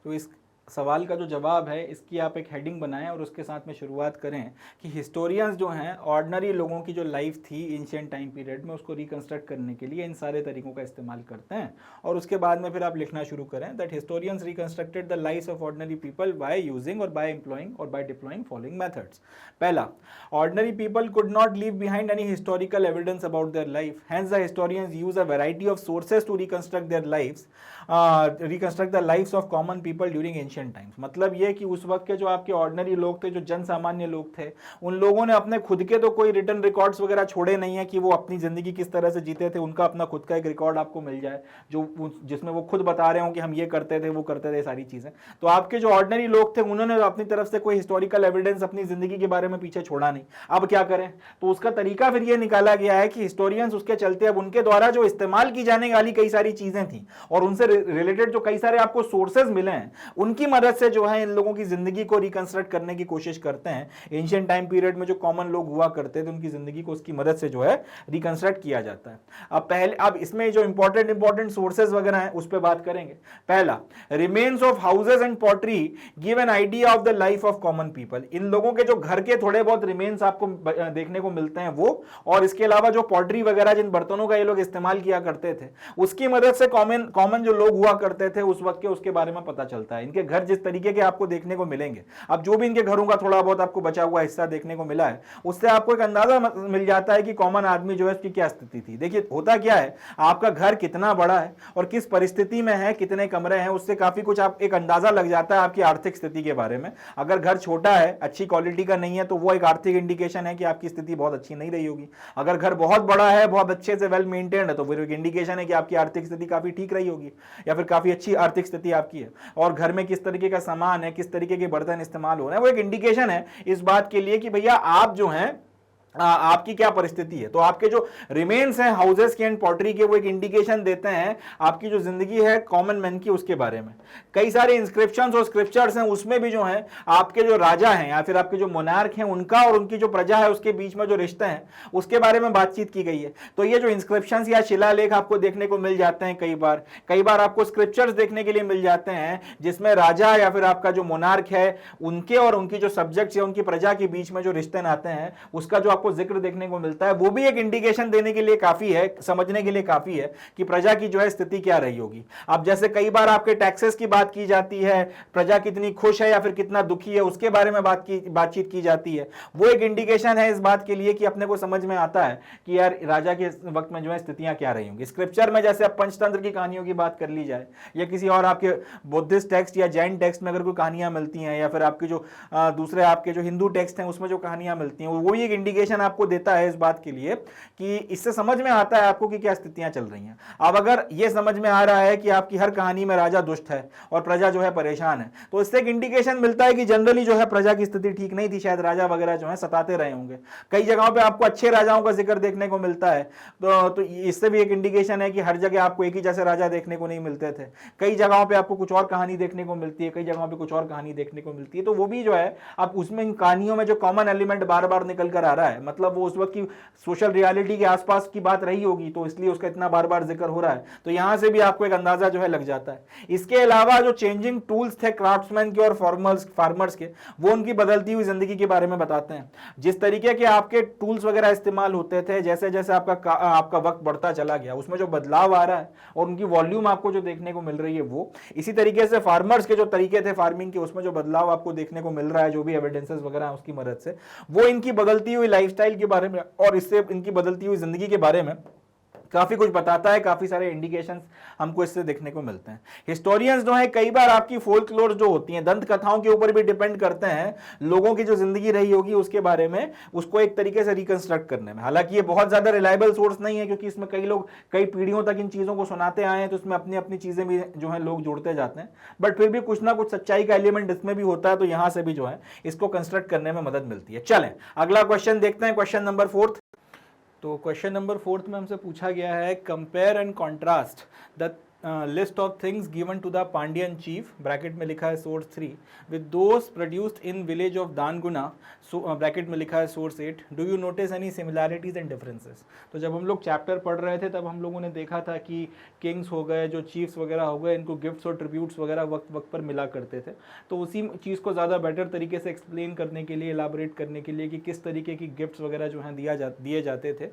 तो इस सवाल का जो जवाब है इसकी आप एक हेडिंग बनाएं और उसके साथ में शुरुआत करें कि हिस्टोरियंस जो हैं ऑर्डिनरी लोगों की जो लाइफ थी एंशिएंट टाइम पीरियड में, उसको रिकंस्ट्रक्ट करने के लिए इन सारे तरीकों का इस्तेमाल करते हैं। और उसके बाद में फिर आप लिखना शुरू करें that historians reconstructed the lives of ordinary people by using और बाय एम्प्लॉइंग और बाय डिप्लॉइंग फॉलोइंग मेथड्स। पहला, ordinary people could not leave behind any historical evidence about their life, hence the historians use a variety of sources to reconstruct their lives, reconstruct the lives of common people during ancient times. मतलब ये कि उस वक्त के जो आपके ordinary लोग थे, जो जन सामान्य लोग थे, उन लोगों ने अपने खुद के तो कोई रिटर्न रिकॉर्ड्स वगैरह छोड़े नहीं है कि वो अपनी ज़िंदगी किस तरह से जीते थे। उनका अपना खुद का एक रिकॉर्ड आपको मिल जाए जिसमें वो खुद बता रहे हो कि हम ये करते थे, वो करते थे, सारी चीज़ें। तो आपके जो ऑर्डिनरी लोग थे उन्होंने अपनी तरफ से कोई हिस्टोरिकल एविडेंस अपनी ज़िंदगी के बारे में पीछे छोड़ा नहीं। अब क्या करें? तो उसका तरीका फिर ये निकाला गया है कि हिस्टोरियंस उसके चलते अब उनके द्वारा जो इस्तेमाल की जाने वाली कई सारी चीज़ें थी और उनसे रिलेटेड जो कई सारे आपको सोर्सेज मिले हैं, उनकी मदद से जो है इन लोगों की जिंदगी को रिकंस्ट्रक्ट करने की कोशिश करते हैं। एंशिएंट टाइम पीरियड में जो कॉमन लोग हुआ करते थे उनकी जिंदगी को उसकी मदद से जो है रिकंस्ट्रक्ट किया जाता है। अब इसमें जो इंपॉर्टेंट सोर्सेज वगैरह हैं उस पर बात करेंगे। पहला, remains of houses and pottery give an idea of the life of common people. इन लोगों के जो घर के थोड़े बहुत रिमेन्स आपको देखने को मिलते हैं वो, और इसके अलावा जो पॉटरी वगैरह जिन बर्तनों का ये लोग इस्तेमाल किया करते थे उसकी मदद से कॉमन जो लोग हुआ करते थे उस वक्त के, उसके बारे में पता चलता है। इनके घर जिस तरीके के आपको देखने को मिलेंगे, अब जो भी इनके घरों का थोड़ा बहुत आपको बचा हुआ हिस्सा देखने को मिला है, उससे आपको एक अंदाजा मिल जाता है कि कॉमन आदमी जो है उसकी क्या स्थिति थी। देखिए होता क्या है, आपका घर कितना बड़ा है और किस परिस्थिति में है, कितने कमरे हैं, उससे काफी कुछ आप एक अंदाजा लग जाता है आपकी आर्थिक स्थिति के बारे में। अगर घर छोटा है, अच्छी क्वालिटी का नहीं है, तो वो एक आर्थिक इंडिकेशन है कि आपकी स्थिति बहुत अच्छी नहीं रही होगी। अगर घर बहुत बड़ा है, बहुत अच्छे से वेल मेंटेन्ड है, तो फिर एक इंडिकेशन है कि आपकी आर्थिक स्थिति काफी ठीक रही होगी या फिर काफी अच्छी आर्थिक स्थिति आपकी है। और घर में किस तरीके का सामान है, किस तरीके के बर्तन इस्तेमाल हो रहे हैं, वो एक इंडिकेशन है इस बात के लिए कि भैया आप जो हैं आपकी क्या परिस्थिति है। तो आपके जो रिमेन्स हैं हाउसेस के एंड पॉटरी के, वो एक इंडिकेशन देते हैं आपकी जो जिंदगी है कॉमन मैन की उसके बारे में। कई सारे इंस्क्रिप्शंस और स्क्रिप्चर्स हैं, उसमें भी जो है आपके जो राजा हैं या फिर आपके जो मोनार्क हैं उनका और उनकी जो प्रजा है उसके बीच में जो रिश्ते हैं उसके बारे में बातचीत की गई है। तो ये जो इंस्क्रिप्शंस या शिलालेख आपको देखने को मिल जाते हैं, कई बार आपको स्क्रिप्चर्स देखने के लिए मिल जाते हैं जिसमें राजा या फिर आपका जो मोनार्क है उनके और उनकी जो सब्जेक्ट्स या उनकी प्रजा के बीच में जो रिश्ते नाते हैं उसका जो जिक्र देखने को मिलता है, वो भी एक इंडिकेशन देने के लिए काफी है, समझने के लिए काफी है कि प्रजा की जो है स्थिति क्या रही होगी। अब जैसे कई बार आपके टैक्सेस की बात की जाती है, प्रजा कितनी खुश है या फिर कितना दुखी है उसके बारे में बातचीत की जाती है, वो एक इंडिकेशन है इस बात के लिए कि अपने को समझ में आता है कि यार राजा के वक्त में जो है स्थितियां क्या रही होंगी। स्क्रिप्चर में जैसे अब पंचतंत्र की कहानियों की बात कर ली जाए या किसी और आपके बुद्धिस्ट टेक्स्ट या जैन टेक्स्ट में अगर कोई कहानियां मिलती हैं या फिर आपके जो दूसरे आपके जो हिंदू टेक्स्ट हैं उसमें जो कहानियां मिलती हैं, वो भी एक इंडिकेशन आपको देता है इस बात के लिए कि इससे समझ में आता है आपको कि क्या स्थितियां चल रही हैं। अब अगर ये समझ में आ रहा है कि आपकी हर कहानी में राजा दुष्ट है और प्रजा जो है परेशान है, तो इससे एक इंडिकेशन मिलता है कि जनरली जो है प्रजा की स्थिति ठीक नहीं थी, शायद राजा वगैरह जो है सताते रहे होंगे। कई जगहों पे आपको अच्छे राजाओं का जिक्र देखने को मिलता है, तो इससे भी एक इंडिकेशन है कि हर जगह आपको एक ही जैसे राजा देखने को नहीं मिलते थे। कई जगहों पे आपको कुछ और कहानी देखने को मिलती है, कई जगहों पे कुछ और कहानी देखने को मिलती है। तो वो भी जो है अब उसमें इन कहानियों में जो कॉमन एलिमेंट बार बार निकल कर आ रहा है, मतलब वो उस वक्त की सोशल रियलिटी के आसपास की बात रही होगी, तो इसलिए उसका इतना बार बार जिक्र हो रहा है। तो यहां से भी आपको एक अंदाजा जो है लग जाता है। इसके अलावा जो चेंजिंग टूल्स थे क्राफ्ट्समैन के और फार्मर्स के, वो उनकी बदलती हुई जिंदगी के बारे में बताते हैं। जिस तरीके के आपके टूल्स वगैरह इस्तेमाल होते थे, जैसे जैसे आपका वक्त बढ़ता चला गया उसमें जो बदलाव आ रहा है और उनकी वॉल्यूम आपको जो देखने को मिल रही है वो, इसी तरीके से फार्मर्स के जो तरीके थे फार्मिंग के उसमें जो बदलाव आपको देखने को मिल रहा है, जो भी एविडेंसेस वगैरह उसकी मदद से, वो इनकी बदलती हुई लाइफस्टाइल के बारे में और इससे इनकी बदलती हुई जिंदगी के बारे में काफी कुछ बताता है। काफी सारे इंडिकेशंस हमको इससे देखने को मिलते हैं। हिस्टोरियंस जो है कई बार आपकी फोल्कलोर जो होती हैं, दंत कथाओं के ऊपर भी डिपेंड करते हैं, लोगों की जो जिंदगी रही होगी उसके बारे में उसको एक तरीके से रिकंस्ट्रक्ट करने में। हालांकि ये बहुत ज्यादा रिलायबल सोर्स नहीं है क्योंकि इसमें कई लोग कई पीढ़ियों तक इन चीजों को सुनाते आए हैं, तो इसमें अपनी अपनी चीजें भी जो है लोग जोड़ते जाते हैं, बट फिर भी कुछ ना कुछ सच्चाई का एलिमेंट इसमें भी होता है। तो यहां से भी जो है इसको कंस्ट्रक्ट करने में मदद मिलती है। चलें अगला क्वेश्चन देखते हैं, क्वेश्चन नंबर 4। तो क्वेश्चन नंबर 4 में हमसे पूछा गया है, compare and contrast the list of things given to the Pandyan chief, bracket में लिखा है source 3, with those produced in village of Danaguna, bracket में लिखा है source 8, do you notice any similarities and differences. तो जब हम लोग चैप्टर पढ़ रहे थे तब हम लोगों ने देखा था कि किंग्स हो गए, जो चीफ्स वगैरह हो गए, इनको गिफ्ट्स और ट्रिब्यूट्स वगैरह वक्त वक्त पर मिला करते थे। तो उसी चीज़ को ज़्यादा बेटर तरीके से एक्सप्लेन करने के लिए, एलाबोरेट करने के लिए कि किस तरीके की गिफ्ट्स वगैरह जो हैं दिए जाते थे,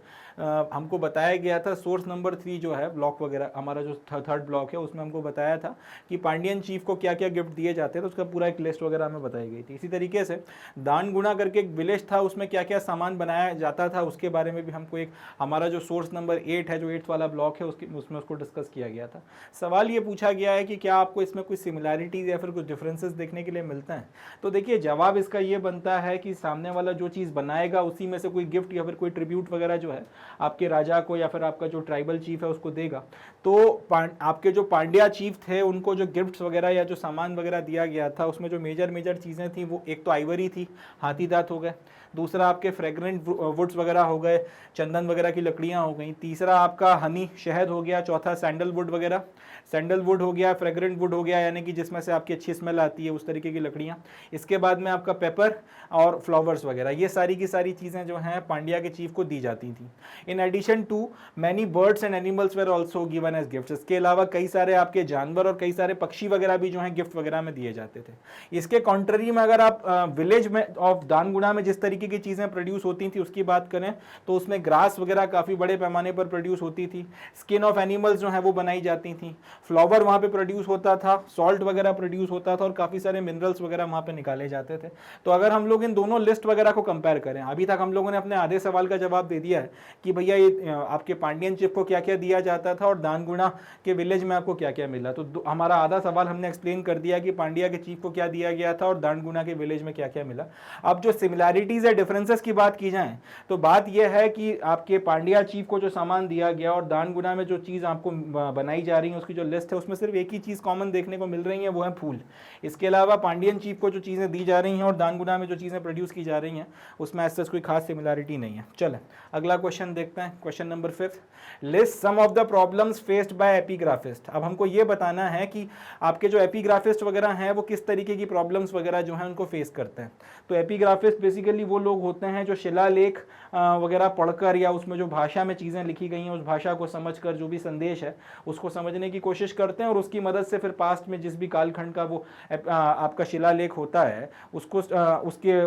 हमको बताया गया था सोर्स नंबर 3 जो है ब्लॉक वगैरह हमारा जो थर्ड थर्ड ब्लॉक है उसमें हमको बताया था कि पांडियन चीफ को क्या क्या गिफ्ट दिए जाते हैं, तो उसका पूरा एक लिस्ट वगैरह हमें बताई गई थी। इसी तरीके से दान गुणा करके एक विलेज था, उसमें क्या क्या सामान बनाया जाता था उसके बारे में भी हमको एक हमारा जो सोर्स नंबर 8 है, जो 8th वाला ब्लॉक है, उसमें उसको डिस्कस किया गया था। सवाल ये पूछा गया है कि क्या आपको इसमें कुछ सिमिलैरिटीज या फिर कुछ डिफरेंसेस देखने के लिए मिलता है। तो देखिए जवाब इसका ये बनता है कि सामने वाला जो चीज़ बनाएगा उसी में से कोई गिफ्ट या फिर कोई ट्रिब्यूट वगैरह जो है आपके राजा को या फिर आपका जो ट्राइबल चीफ है उसको देगा। तो आपके जो पांड्या चीफ थे उनको जो गिफ्ट्स वगैरह या जो सामान वगैरह दिया गया था उसमें जो मेजर चीज़ें थी वो एक तो आइवरी थी, हाथी दांत हो गए, दूसरा आपके फ्रेग्रेंट वुड्स वगैरह हो गए, चंदन वगैरह की लकड़ियां हो गई, तीसरा आपका हनी शहद हो गया, चौथा सैंडलवुड वगैरह, सैंडलवुड हो गया, फ्रेग्रेंट वुड हो गया यानी कि जिसमें से आपकी अच्छी स्मेल आती है उस तरीके की लकड़ियां। इसके बाद में आपका पेपर और फ्लावर्स वगैरह, ये सारी की सारी चीज़ें जो हैं पांड्या के चीफ को दी जाती थी। In addition to many birds and animals were also given as gift. इसके अलावा कई सारे आपके जानवर और कई सारे पक्षी वगैरह भी जो हैं गिफ्ट वगैरह में दिए जाते थे। इसके कॉन्ट्ररी में अगर आप विलेज में ऑफ दानगुणा में जिस तरीके की चीज़ें प्रोड्यूस होती थी उसकी बात करें तो उसमें ग्रास वगैरह काफ़ी बड़े पैमाने पर प्रोड्यूस होती थी, स्किन ऑफ एनिमल्स जो है वो बनाई जाती थी, फ्लावर वहाँ पे प्रोड्यूस होता था, सॉल्ट वगैरह प्रोड्यूस होता था और काफ़ी सारे मिनरल्स वगैरह वहाँ पे निकाले जाते थे। तो अगर हम लोग इन दोनों लिस्ट वगैरह को कंपेयर करें, अभी तक हम लोगों ने अपने आधे सवाल का जवाब दे दिया है कि भैया ये आपके पांडियन चिफ को क्या क्या दिया जाता था और दानगुणा के विलेज में आपको क्या क्या मिला। तो हमारा आधा सवाल हमने एक्सप्लेन कर दिया कि पांड्या के चीफ को क्या दिया गया था और दानगुणा के विलेज में क्या क्या मिला। अब जो सिमिलैरिटीज या डिफरेंसेस की बात की जाए तो बात यह है कि आपके पांड्या चीफ को जो सामान दिया गया और दानगुणा में जो चीज़ आपको बनाई जा रही है उसकी जो लिस्ट है उसमें सिर्फ एक ही चीज़ कॉमन देखने को मिल रही है, वो है फूल। इसके अलावा पांडियन चीफ को जो चीज़ें दी जा रही हैं और दानगुणा में जो चीज़ें प्रोड्यूस की जा रही हैं उसमें ऐसा कोई खास सिमिलैरिटी नहीं है। चलें अगला क्वेश्चन देखते हैं, question number 5। List some of the problems faced by epigraphist. अब हमको ये बताना है कि आपके जो एपिग्राफिस्ट वगैरह हैं वो किस तरीके की प्रॉब्लम्स वगैरह जो हैं उनको फेस करते हैं। तो एपिग्राफिस्ट बेसिकली वो लोग होते हैं जो शिलालेख वगैरह पढ़कर या उसमें जो भाषा में चीज़ें लिखी गई हैं उस भाषा को समझकर जो भी संदेश है उसको समझने की कोशिश करते हैं और उसकी मदद से फिर पास्ट में जिस भी कालखंड का वो आपका शिलालेख होता है उसको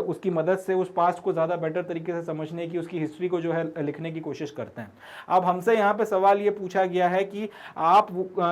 उसकी मदद से उस पास्ट को ज़्यादा बेटर तरीके से समझने की, उसकी हिस्ट्री को जो है लिखने की कोशिश करते हैं। अब हमसे यहाँ पे सवाल ये पूछा गया है कि आप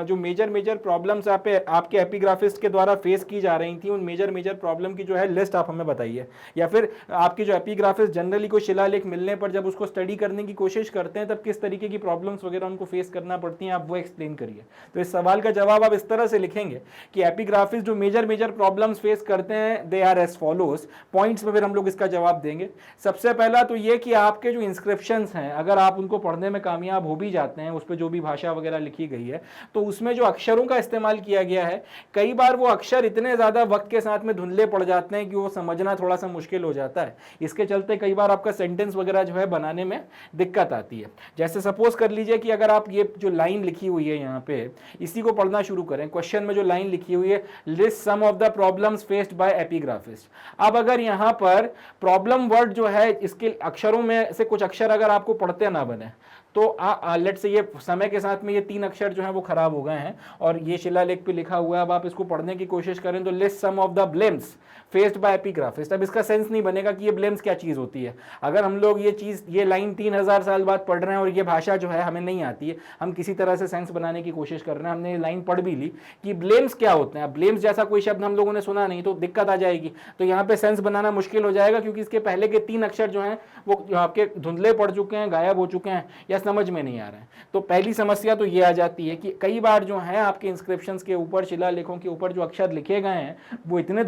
जो मेजर प्रॉब्लम्स आपके एपिग्राफिस्ट के द्वारा फेस की जा रही थी उन मेजर प्रॉब्लम की जो है लिस्ट आप हमें बताइए, या फिर आपके जो एपिग्राफिस्ट जनरली कोई शिलालेख मिलने पर जब उसको स्टडी करने की कोशिश करते हैं तब किस तरीके की प्रॉब्लम्स वगैरह उनको फेस करना पड़ती हैं, आप वो एक्सप्लेन करिए। तो इस सवाल का जवाब आप इस तरह से लिखेंगे कि एपिग्राफिस्ट जो मेजर प्रॉब्लम्स फेस करते हैं they are as follows. Points में फिर हम लोग इसका जवाब देंगे। सबसे पहला तो ये कि आपके जो इंस्क्रिप्शंस हैं अगर आप उनको पढ़ने में कामयाब हो भी जाते हैं, उस पर जो भी भाषा वगैरह लिखी गई है तो उसमें जो अक्षरों का इस्तेमाल किया गया है कई बार वो अक्षर इतने ज़्यादा वक्त के साथ में धुंधले पड़ जाते हैं कि वो समझना थोड़ा सा मुश्किल हो जाता है। इसके चलते कई बार आपका सेंटेंस वगैरह जो है बनाने में दिक्कत आती है। जैसे सपोज कर लीजिए कि अगर आप ये जो लाइन लिखी हुई है यहाँ पे इसी को पढ़ना शुरू करें, क्वेश्चन में जो लाइन लिखी हुई है list some of the problems faced by epigraphist. अब अगर यहाँ पर प्रॉब्लम वर्ड जो है इसके अक्षरों में से कुछ अक्षर अगर आपको पढ़ते ना बने तो लेट से ये समय के साथ में ये 3 अक्षर जो हैं वो खराब हो गए हैं और ये शिलालेख पे लिखा हुआ है, अब आप इसको पढ़ने की कोशिश करें तो list some of the blames faced by epigraphist. अब इसका सेंस नहीं बनेगा कि ये ब्लेम्स क्या चीज़ होती है। अगर हम लोग ये लाइन 3000 साल बाद पढ़ रहे हैं और ये भाषा जो है हमें नहीं आती है, हम किसी तरह से सेंस बनाने की कोशिश कर रहे हैं, हमने ये लाइन पढ़ भी ली कि ब्लेम्स क्या होते हैं। ब्लेम्स जैसा कोई शब्द हम लोगों ने सुना नहीं तो दिक्कत आ जाएगी। तो यहाँ पे सेंस बनाना मुश्किल हो जाएगा क्योंकि इसके पहले के 3 अक्षर जो हैं वो आपके धुंधले पड़ चुके हैं, गायब हो चुके हैं या समझ में नहीं आ रहे हैं। तो पहली समस्या तो ये आ जाती है कि कई बार जो है आपके इंस्क्रिप्शंस के ऊपर, शिलालेखों के ऊपर जो अक्षर लिखे गए हैं वो इतने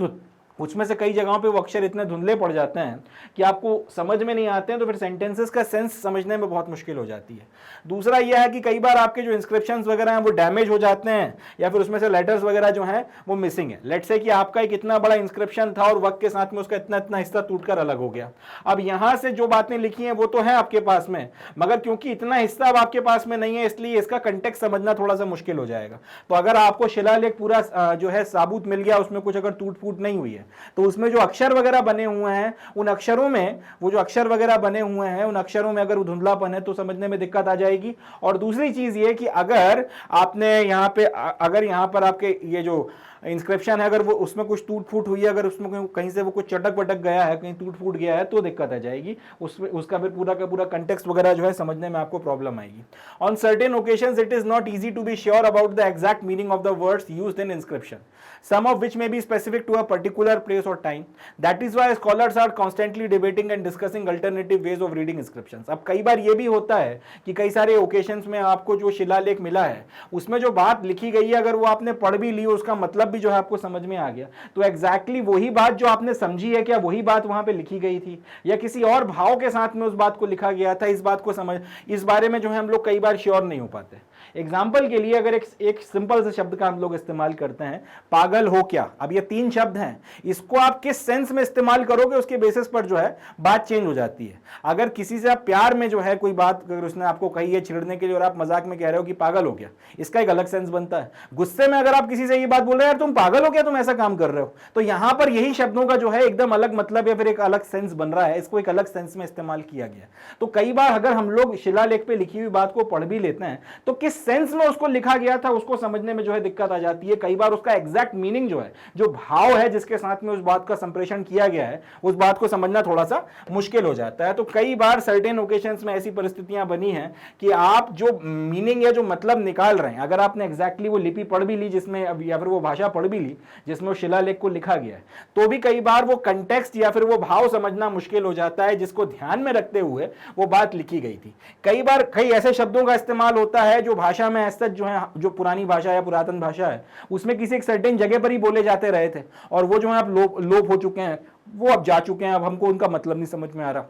उसमें से कई जगहों पे वो अक्षर इतने धुंधले पड़ जाते हैं कि आपको समझ में नहीं आते हैं, तो फिर सेंटेंसेस का सेंस समझने में बहुत मुश्किल हो जाती है। दूसरा यह है कि कई बार आपके जो इंस्क्रिप्शंस वगैरह हैं वो डैमेज हो जाते हैं या फिर उसमें से लेटर्स वगैरह जो हैं वो मिसिंग है। लेट्स से कि आपका एक इतना बड़ा इंस्क्रिप्शन था और वक्त के साथ में उसका इतना हिस्सा टूटकर अलग हो गया। अब यहाँ से जो बातें लिखी हैं वो तो है आपके पास में, मगर क्योंकि इतना हिस्सा अब आपके पास में नहीं है इसलिए इसका कंटेक्स्ट समझना थोड़ा सा मुश्किल हो जाएगा। तो अगर आपको शिलालेख पूरा जो है साबुत मिल गया, उसमें कुछ अगर टूट फूट नहीं हुई है तो उसमें जो अक्षर वगैरह बने हुए हैं उन अक्षरों में, वो जो अक्षर वगैरह बने हुए हैं उन अक्षरों में अगर धुंधलापन है तो समझने में दिक्कत आ जाएगी। और दूसरी चीज ये कि अगर आपने यहाँ पे, अगर यहाँ पर आपके ये जो इंस्क्रिप्शन है अगर वो उसमें कुछ टूट फूट हुई है, अगर उसमें कहीं से वो कुछ चटक पटक गया है, कहीं टूट फूट गया है तो दिक्कत आ जाएगी, उसमें उसका फिर पूरा का पूरा कंटेक्स्ट वगैरह जो है समझने में आपको प्रॉब्लम आएगी। On certain occasions it is not easy to be sure about the exact meaning of the words used in inscription, some of which may be specific to a particular place or time. That is why scholars are constantly debating and discussing alternative ways of reading inscriptions. अब कई बार ये भी होता है कि कई सारे occasions में आपको जो शिलालेख मिला है उसमें जो बात लिखी गई है अगर वो आपने पढ़ भी ली, उसका मतलब भी जो है आपको समझ में आ गया, तो एग्जैक्टली वही बात जो आपने समझी है क्या वही बात वहां पे लिखी गई थी या किसी और भाव के साथ में उस बात को लिखा गया था, इस बात को समझ, इस बारे में जो है हम लोग कई बार श्योर नहीं हो पाते। एग्जाम्पल के लिए अगर एक सिंपल से शब्द का हम लोग इस्तेमाल करते हैं, पागल हो क्या, अब ये 3 शब्द हैं, इसको आप किस सेंस में इस्तेमाल करोगे उसके बेसिस पर जो है बात चेंज हो जाती है। अगर किसी से आप प्यार में जो है कोई बात अगर उसने आपको कही है छेड़ने के लिए और आप मजाक में कह रहे हो कि पागल हो गया, इसका एक अलग सेंस बनता है। गुस्से में अगर आप किसी से ये बात बोल रहे हैं यार तुम पागल हो क्या, तुम ऐसा काम कर रहे हो, तो यहां पर यही शब्दों का जो है एकदम अलग मतलब या फिर एक अलग सेंस बन रहा है, इसको एक अलग सेंस में इस्तेमाल किया गया। तो कई बार अगर हम लोग शिलालेख पे लिखी हुई बात को पढ़ भी लेते हैं तो किस सेंस में उसको लिखा गया था उसको समझने में जो है दिक्कत आ जाती है। कई बार उसका एग्जैक्ट मीनिंग जो है, जो भाव है जिसके साथ में उस बात का संप्रेषण किया गया है, उस बात को समझना थोड़ा सा मुश्किल हो जाता है। तो कई बार सर्टेन ओकेशंस में ऐसी परिस्थितियां बनी हैं कि आप जो मीनिंग या जो मतलब निकाल रहे हैं, अगर आपने एग्जैक्टली वो लिपि पढ़ भी ली जिसमें या फिर वो भाषा पढ़ भी ली जिसमें वो शिलालेख को लिखा गया है, तो भी कई बार वो कंटेक्स्ट या फिर वो भाव समझना मुश्किल हो जाता है जिसको ध्यान में रखते हुए वो बात लिखी गई थी। कई बार कई ऐसे शब्दों का इस्तेमाल होता है जो भाषा में ऐसा जो है, जो पुरानी भाषा या पुरातन भाषा है उसमें किसी एक सर्टेन जगह पर ही बोले जाते रहे थे और वो जो है अब लोप हो चुके हैं, वो अब जा चुके हैं, अब हमको उनका मतलब नहीं समझ में आ रहा।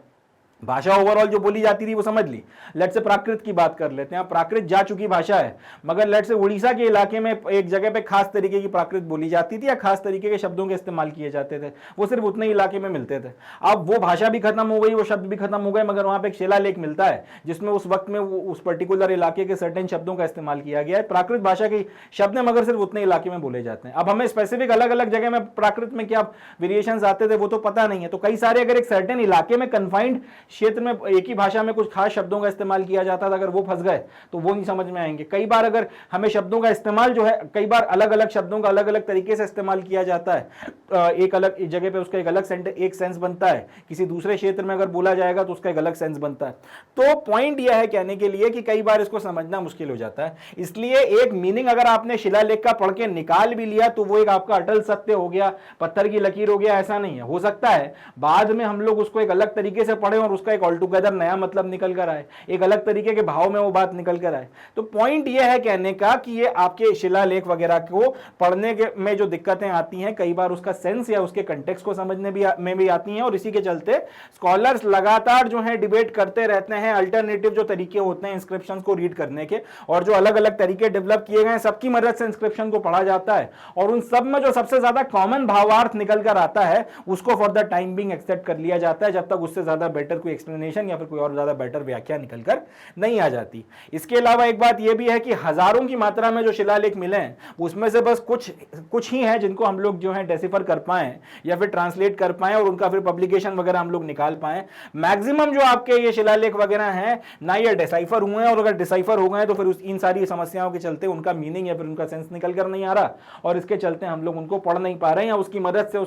भाषा ओवरऑल जो बोली जाती थी वो समझ ली। लेट से प्राकृत की बात कर लेते हैं, प्राकृत जा चुकी भाषा है, मगर लेट से उड़ीसा के इलाके में एक जगह पे खास तरीके की प्राकृत बोली जाती थी या खास तरीके के शब्दों के इस्तेमाल किए जाते थे, वो सिर्फ उतने इलाके में मिलते थे। अब वो भाषा भी खत्म हो गई, वो शब्द भी खत्म हो गए, मगर वहां पे एक शिलालेख मिलता है जिसमें उस वक्त में उस पर्टिकुलर इलाके के सर्टेन शब्दों का इस्तेमाल किया गया है। प्राकृत भाषा के शब्द मगर सिर्फ उतने इलाके में बोले जाते हैं। अब हमें स्पेसिफिक अलग अलग जगह में प्राकृत में क्या वेरिएशंस आते थे वो तो पता नहीं है। तो कई सारे अगर एक सर्टेन इलाके में कन्फाइंड क्षेत्र में एक ही भाषा में कुछ खास शब्दों का इस्तेमाल किया जाता था, अगर वो फंस गए तो वो नहीं समझ में आएंगे। कई बार अगर हमें शब्दों का इस्तेमाल जो है, कई बार अलग अलग शब्दों का अलग अलग तरीके से इस्तेमाल किया जाता है, एक अलग जगह पे उसका एक अलग एक सेंस बनता है, किसी दूसरे क्षेत्र में अगर बोला जाएगा तो उसका एक अलग सेंस बनता है। तो पॉइंट यह है कहने के लिए कि कई बार इसको समझना मुश्किल हो जाता है। इसलिए एक मीनिंग अगर आपने शिलालेख का पढ़ के निकाल भी लिया तो वो एक आपका अटल सत्य हो गया, पत्थर की लकीर हो गया, ऐसा नहीं है। हो सकता है बाद में हम लोग उसको एक अलग तरीके से पढ़े और उसका एक ऑल टुगेदर नया मतलब निकल कर आए, एक अलग तरीके के भाव में वो बात निकल कर आए। तो पॉइंट ये है कहने का कि ये आपके शिलालेख वगैरह को पढ़ने के में जो दिक्कतें आती हैं, कई बार उसका सेंस या उसके कंटेक्स्ट को समझने में भी आती हैं, और इसी के चलते स्कॉलर्स लगातार जो है डिबेट करते रहते हैं। अल्टरनेटिव जो तरीके होते हैं इंस्क्रिप्शन को रीड करने के, और जो अलग अलग तरीके डेवलप किए गए हैं, सबकी मदद से इंस्क्रिप्शन को पढ़ा जाता है, और उन सब में जो सबसे ज्यादा कॉमन भावार्थ निकल कर आता है उसको for the time being accept कर लिया जाता है, जब तक उससे ज्यादा बेटर कोई एक्सप्लेनेशन या फिर कोई और ज्यादा बेटर व्याख्या निकलकर नहीं आ जाती। इसके अलावा एक बात यह भी है कि हजारों की मात्रा में जो शिलालेख मिले हैं उसमें से बस कुछ ही हैं जिनको हम लोग जो है डेसिफर कर पाए या फिर ट्रांसलेट कर पाए और उनका फिर पब्लिकेशन वगैरह हम लोग निकाल पाए। मैक्सिमम जो आपके ये शिलालेख वगैरह हैं ना ये डिसाइफर हुए हैं, और अगर डिसाइफर हो गए तो फिर इन सारी समस्याओं के चलते उनका मीनिंग या फिर उनका सेंस निकल कर नहीं आ रहा, और इसके चलते हम लोग उनको पढ़ नहीं पा रहे हैं या उसकी मदद से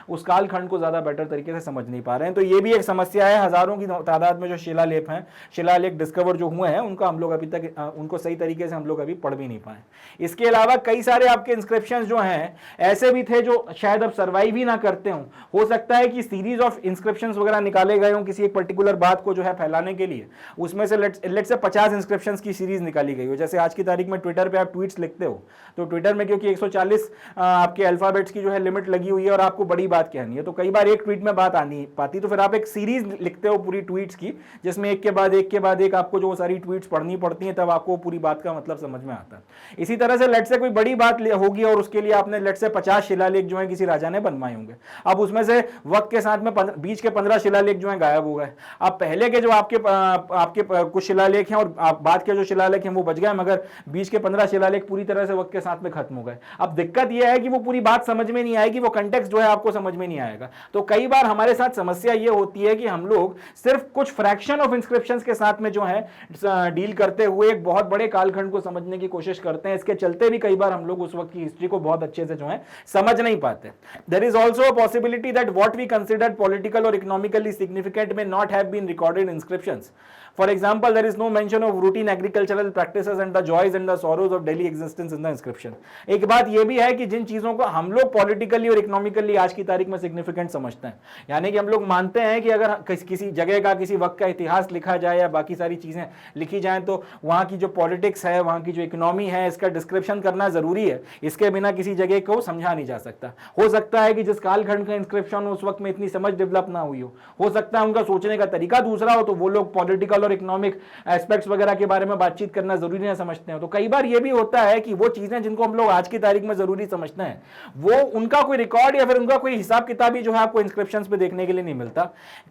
उस कालखंड को ज्यादा बेटर तरीके से समझ नहीं पा रहे हैं। तो ये भी एक समस्या है। हजारों की तादाद में जो शिलालेख डिस्कवर जो हुए हैं उनका हम लोग अभी तक उनको सही तरीके से हम लोग अभी पढ़ भी नहीं पाए। इसके अलावा कई सारे आपके इंस्क्रिप्शंस जो हैं ऐसे भी थे जो शायद अब सर्वाइव ही ना करते हो सकता है कि सीरीज ऑफ इंस्क्रिप्शंस वगैरह निकाले गए हों किसी एक पर्टिकुलर बात को जो है फैलाने के लिए, उसमें से लेट से 50 इंस्क्रिप्शंस की सीरीज निकाली गई हो। जैसे आज की तारीख में ट्विटर पे आप ट्वीट्स लिखते हो, तो ट्विटर में क्योंकि 140 आपके अल्फाबेट्स की जो है लिमिट लगी हुई है और आपको बड़ी बात कहनी है, तो कई बार एक ट्वीट में बात आ नहीं पाती, तो फिर आप एक सीरीज लिखते हो पूरी ट्वीट्स की, जिसमें एक के बाद एक आपको जो सारी ट्वीट्स पढ़नी पड़ती हैं, तब आपको पूरी बात का मतलब समझ में आता है। इसी तरह से लेट से कोई बड़ी बात होगी और उसके लिए आपने लेट से 50 शिलालेख जो है किसी राजा ने बनवाए होंगे, अब उसमें से वक्त के साथ में बीच के 15 शिलालेख जो है गायब हो गए। अब पहले के जो आपके कुछ शिलालेख हैं और बाद के जो शिलालेख हैं वो बच गए, मगर बीच के 15 शिलालेख पूरी तरह से वक्त के साथ में खत्म हो गए। अब दिक्कत यह है कि वो पूरी बात समझ में नहीं आएगी, वो कंटेक्स्ट जो है आपको समझ में नहीं आएगा। तो कई बार हमारे साथ समस्या ये होती है कि हम लोग सिर्फ कुछ फ्रैक्शन ऑफ इंस्क्रिप्शंस के साथ में जो है डील करते हुए एक बहुत बड़े कालखंड को समझने की कोशिश करते हैं। इसके चलते भी कई बार हम लोग उस वक्त की हिस्ट्री को बहुत अच्छे से जो है समझ नहीं पाते। There is also a possibility that what we considered political और economically significant may not have been recorded in inscriptions. For example, there is no mention of routine agricultural practices and the joys and the sorrows of daily existence in the inscription. एक बात यह भी है कि जिन चीजों को हम लोग पॉलिटिकली और इकोनॉमिकली आज की तारीख में सिग्निफिकेंट समझते हैं, यानी कि हम लोग मानते हैं कि अगर किसी जगह का किसी वक्त का इतिहास लिखा जाए या बाकी सारी चीजें लिखी जाए तो वहां की जो पॉलिटिक्स है, वहां की जो इकोनॉमी है, इसका डिस्क्रिप्शन करना जरूरी है। इसके बिना किसी जगह को समझा नहीं जा सकता। हो सकता है कि जिस कालखंड का इंस्क्रिप्शन उस वक्त में इतनी समझ डेवलप ना हुई हो सकता है उनका सोचने का तरीका दूसरा हो, तो वो लोग पॉलिटिकल और इकोनॉमिक एस्पेक्ट्स वगैरह के बारे में बातचीत करना जरूरी नहीं समझते हैं। तो कई बार ये भी होता है कि वो चीजें जिनको हम लोग आज की तारीख में जरूरी समझते हैं, वो उनका कोई रिकॉर्ड या फिर उनका कोई हिसाब किताब ही जो है आपको इंस्क्रिप्शंस पे देखने के लिए नहीं मिलता।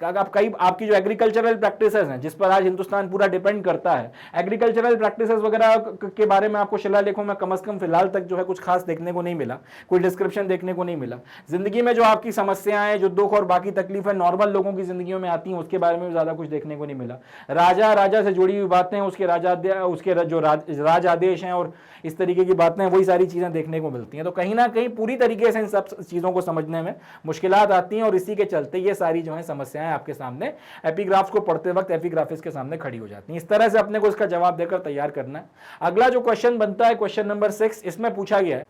आपकी जो एग्रीकल्चरल प्रैक्टिसेस हैं, जिस पर आज हिंदुस्तान पूरा डिपेंड करता है, एग्रीकल्चरल प्रैक्टिसेस वगैरह के बारे में आपको शिलालेखों में कम से कम फिलहाल तक जो है कुछ खास देखने को नहीं मिला, कोई डिस्क्रिप्शन देखने को नहीं मिला। जिंदगी में जो आपकी समस्याएं, जो दुख और बाकी तकलीफें नॉर्मल लोगों की जिंदगियों में आती हैं, उसके बारे में ज्यादा कुछ देखने को नहीं मिला। राजा से जुड़ी हुई बातें, उसके जो राज आदेश हैं और इस तरीके की बातें, वही सारी चीजें देखने को मिलती हैं। तो कहीं ना कहीं पूरी तरीके से इन सब चीजों को समझने में मुश्किलात आती हैं और इसी के चलते ये सारी जो है समस्याएं आपके सामने एपिग्राफ्स को पढ़ते वक्त एपिग्राफिस्ट के सामने खड़ी हो जाती हैं। इस तरह से अपने को इसका जवाब देकर तैयार करना है। अगला जो क्वेश्चन बनता है, क्वेश्चन नंबर 6, इसमें पूछा गया है,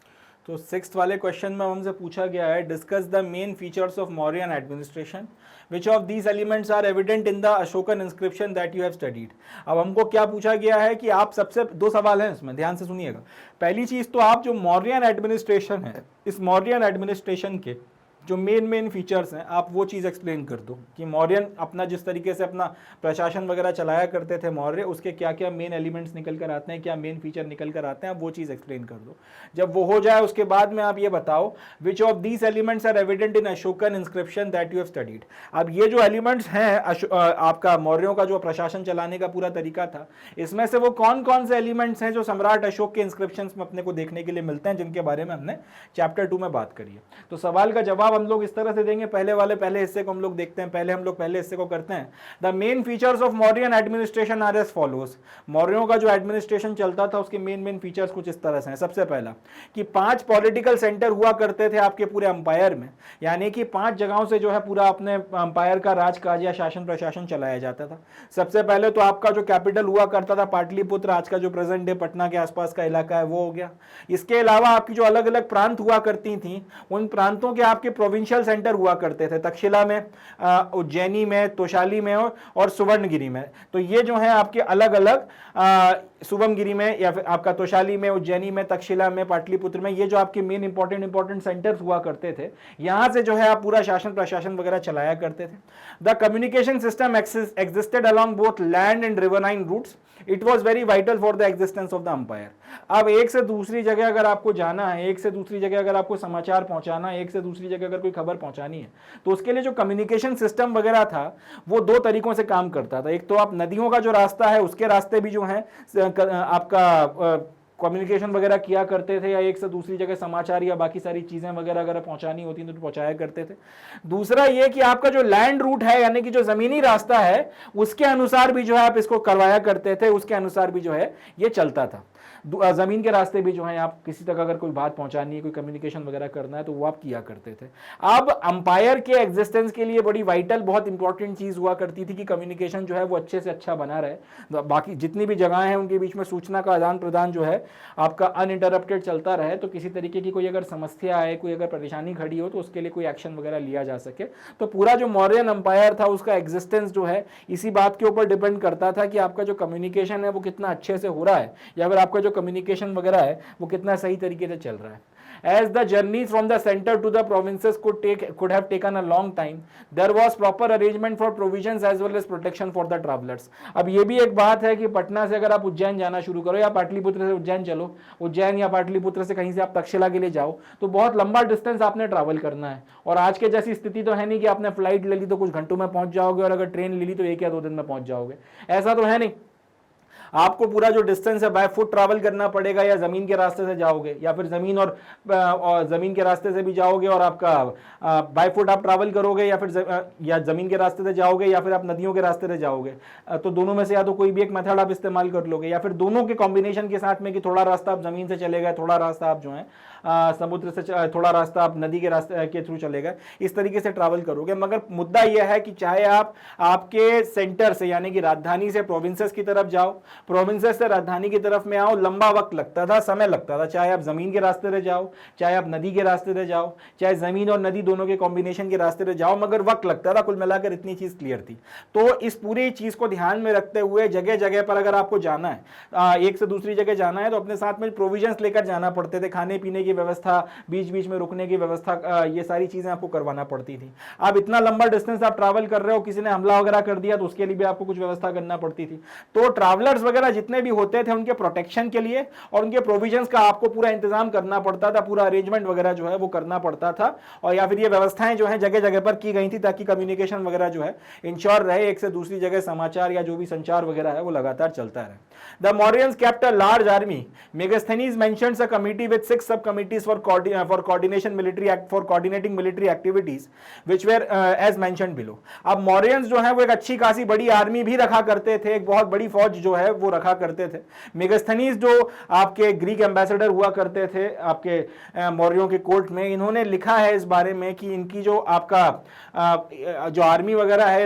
तो 6th वाले क्वेश्चन में हमसे पूछा गया है, discuss the main features of Mauryan administration, which of these elements are evident in the Ashokan inscription that you have studied. अब हमको क्या पूछा गया है कि आप सबसे 2 सवाल हैं इसमें, ध्यान से सुनिएगा। पहली चीज तो आप जो मौर्यन एडमिनिस्ट्रेशन है, इस मौर्यन एडमिनिस्ट्रेशन के जो मेन फीचर्स हैं आप वो चीज़ एक्सप्लेन कर दो कि मौर्यन अपना जिस तरीके से अपना प्रशासन वगैरह चलाया करते थे मौर्य, उसके क्या क्या मेन एलिमेंट्स निकल कर आते हैं, क्या मेन फीचर निकल कर आते हैं, आप वो चीज़ एक्सप्लेन कर दो। जब वो हो जाए उसके बाद में आप ये बताओ which of these elements are evident in Ashokan inscription that you have studied. अब ये जो एलिमेंट्स हैं आपका मौर्यों का जो प्रशासन चलाने का पूरा तरीका था, इसमें से वो कौन कौन से एलिमेंट्स हैं जो सम्राट अशोक के इंस्क्रिप्शन में अपने को देखने के लिए मिलते हैं, जिनके बारे में हमने चैप्टर 2 में बात करी है। तो सवाल का जवाब हम लोग इस तरह से देंगे, पहले हिस्से को हम लोग देखते हैं, पहले हिस्से को करते हैं। The main features of Mauryan administration are as follows. मौर्यों का जो एडमिनिस्ट्रेशन चलता था उसके मेन फीचर्स कुछ इस तरह से हैं। सबसे पहला कि 5 पॉलिटिकल सेंटर हुआ करते थे आपके पूरे अंपायर में, यानी कि 5 जगहों से जो है पूरा अपने अंपायर का राजकाज या शासन प्रशासन चलाया जाता था। सबसे पहले तो आपका जो कैपिटल हुआ करता था पाटलिपुत्र, आज का जो प्रेजेंट डे पटना के आसपास का इलाका है, वो हो गया। इसके अलावा आपकी जो अलग अलग प्रांत हुआ करती थी, उन प्रांतों के आपके प्रोविंशियल सेंटर हुआ करते थे, तक्षशिला में, उज्जैनी में, तोशाली में और सुवर्णगिरी में। तो ये जो है आपके अलग अलग सुवर्णगिरी में या फिर आपका तोशाली में, उज्जैनी में, तक्षशिला में, पाटलिपुत्र में, ये जो आपके मेन इंपॉर्टेंट सेंटर्स हुआ करते थे, यहां से जो है आप पूरा शासन प्रशासन वगैरह चलाया करते थे। The communication system existed along both land and riverine routes. It was very vital for the existence of the empire. अब एक से दूसरी जगह अगर आपको जाना है, एक से दूसरी जगह अगर आपको समाचार पहुंचाना है, एक से दूसरी जगह अगर कोई खबर पहुंचानी है, तो उसके लिए जो कम्युनिकेशन सिस्टम वगैरह था वो 2 तरीकों से काम करता था। एक तो आप नदियों का जो रास्ता है उसके रास्ते भी जो है आपका कम्युनिकेशन वगैरह किया करते थे, या एक से दूसरी जगह समाचार या बाकी सारी चीजें वगैरह अगर पहुंचानी होती तो पहुंचाया करते थे। दूसरा ये कि आपका जो लैंड रूट है, यानी कि जो जमीनी रास्ता है, उसके अनुसार भी जो है आप इसको करवाया करते थे, उसके अनुसार भी जो है ये चलता था। जमीन के रास्ते भी जो है आप किसी तक अगर कोई बात पहुंचानी है, कोई कम्युनिकेशन वगैरह करना है, तो वो आप किया करते थे। अब अंपायर के एग्जिस्टेंस के लिए बड़ी वाइटल बहुत इंपॉर्टेंट चीज हुआ करती थी कि कम्युनिकेशन जो है वो अच्छे से अच्छा बना रहे, बाकी जितनी भी जगहें हैं उनके बीच में सूचना का आदान प्रदान जो है आपका अनइंटरप्टेड चलता रहे, तो किसी तरीके की कोई अगर समस्या आए, कोई अगर परेशानी खड़ी हो, तो उसके लिए कोई एक्शन वगैरह लिया जा सके। तो पूरा जो मौर्यन अंपायर था उसका एग्जिस्टेंस जो है इसी बात के ऊपर डिपेंड करता था कि आपका जो कम्युनिकेशन है वो कितना अच्छे से हो रहा है, या अगर आपका जो कम्युनिकेशन वगैरह है वो कितना सही तरीके से चल रहा है। as the journeys from the center to the provinces could have taken a long time, there was proper arrangement for provisions as well as protection for the travelers. अब ये भी एक बात है कि पटना से अगर आप उज्जैन जाना शुरू करो या पाटलिपुत्र से उज्जैन चलो, उज्जैन या पाटलिपुत्र से कहीं से आप तक्षशिला के लिए जाओ, तो बहुत लंबा डिस्टेंस आपने ट्रैवल करना है। और आज के जैसी स्थिति तो है नहीं कि आपने फ्लाइट ले ली तो कुछ घंटों में पहुंच जाओगे और अगर ट्रेन ले ली तो 1 या 2 दिन में पहुंच जाओगे, ऐसा तो है नहीं। आपको पूरा जो डिस्टेंस है बाय फुट ट्रैवल करना पड़ेगा, या जमीन के रास्ते से जाओगे, या फिर जमीन और जमीन के रास्ते से भी जाओगे और आपका बाय फुट आप ट्रैवल करोगे, या फिर या जमीन के रास्ते से जाओगे या फिर आप नदियों के रास्ते से जाओगे, तो दोनों में से या तो कोई भी एक मेथड आप इस्तेमाल कर लोगे, या फिर दोनों के कॉम्बिनेशन के साथ में कि थोड़ा रास्ता आप जमीन से चले गए, थोड़ा रास्ता आप जो है समुद्र से, थोड़ा रास्ता आप नदी के रास्ते के थ्रू चले गए, इस तरीके से ट्रैवल करोगे। मगर मुद्दा यह है कि चाहे आप आपके सेंटर से यानी कि राजधानी से प्रोविंसेस की तरफ जाओ, प्रोविंसेस से राजधानी की तरफ में आओ, लंबा वक्त लगता था, समय लगता था, चाहे आप जमीन के रास्ते से जाओ, चाहे आप नदी के रास्ते से जाओ, चाहे जमीन और नदी दोनों के कॉम्बिनेशन के रास्ते से जाओ, मगर वक्त लगता था। कुल मिलाकर इतनी चीज क्लियर थी। तो इस पूरी चीज को ध्यान में रखते हुए जगह जगह पर अगर आपको जाना है, एक से दूसरी जगह जाना है, तो अपने साथ में प्रोविजंस लेकर जाना पड़ते थे, खाने पीने की व्यवस्था, बीच बीच में रुकने की व्यवस्था, ये सारी चीजें आपको करवाना पड़ती थी। अब इतना लंबा डिस्टेंस आप ट्रैवल कर रहे हो, किसी ने हमला वगैरह कर दिया तो उसके लिए भी आपको कुछ व्यवस्था करना पड़ती थी। तो ट्रैवलर्स वगैरह जितने भी होते थे उनके प्रोटेक्शन के लिए और उनके प्रोविजंस का आपको पूरा इंतजाम करना पड़ता था, पूरा अरेंजमेंट वगैरह जो है वो करना पड़ता था, और या फिर ये व्यवस्थाएं जो है जगह जगह पर की गई थी ताकि कम्युनिकेशन वगैरह जो है इंश्योर रहे, एक से दूसरी जगह समाचार या जो भी संचार वगैरह है वो लगातार चलता रहे। The Mauryans kept a large army. Megasthenes mentions a committee with 6 subcommittees for coordinating military activities, which were as mentioned below. अब मौर्यंस जो है वो एक अच्छी खासी बड़ी आर्मी भी रखा करते थे, एक बहुत बड़ी फौज जो है वो रखा करते थे। मेगास्थनीज जो आपके ग्रीक एम्बेसडर हुआ करते थे आपके मौर्यों के कोर्ट में, इन्होंने लिखा है इस बारे में कि इनकी जो आपका जो आर्मी वगैरह है,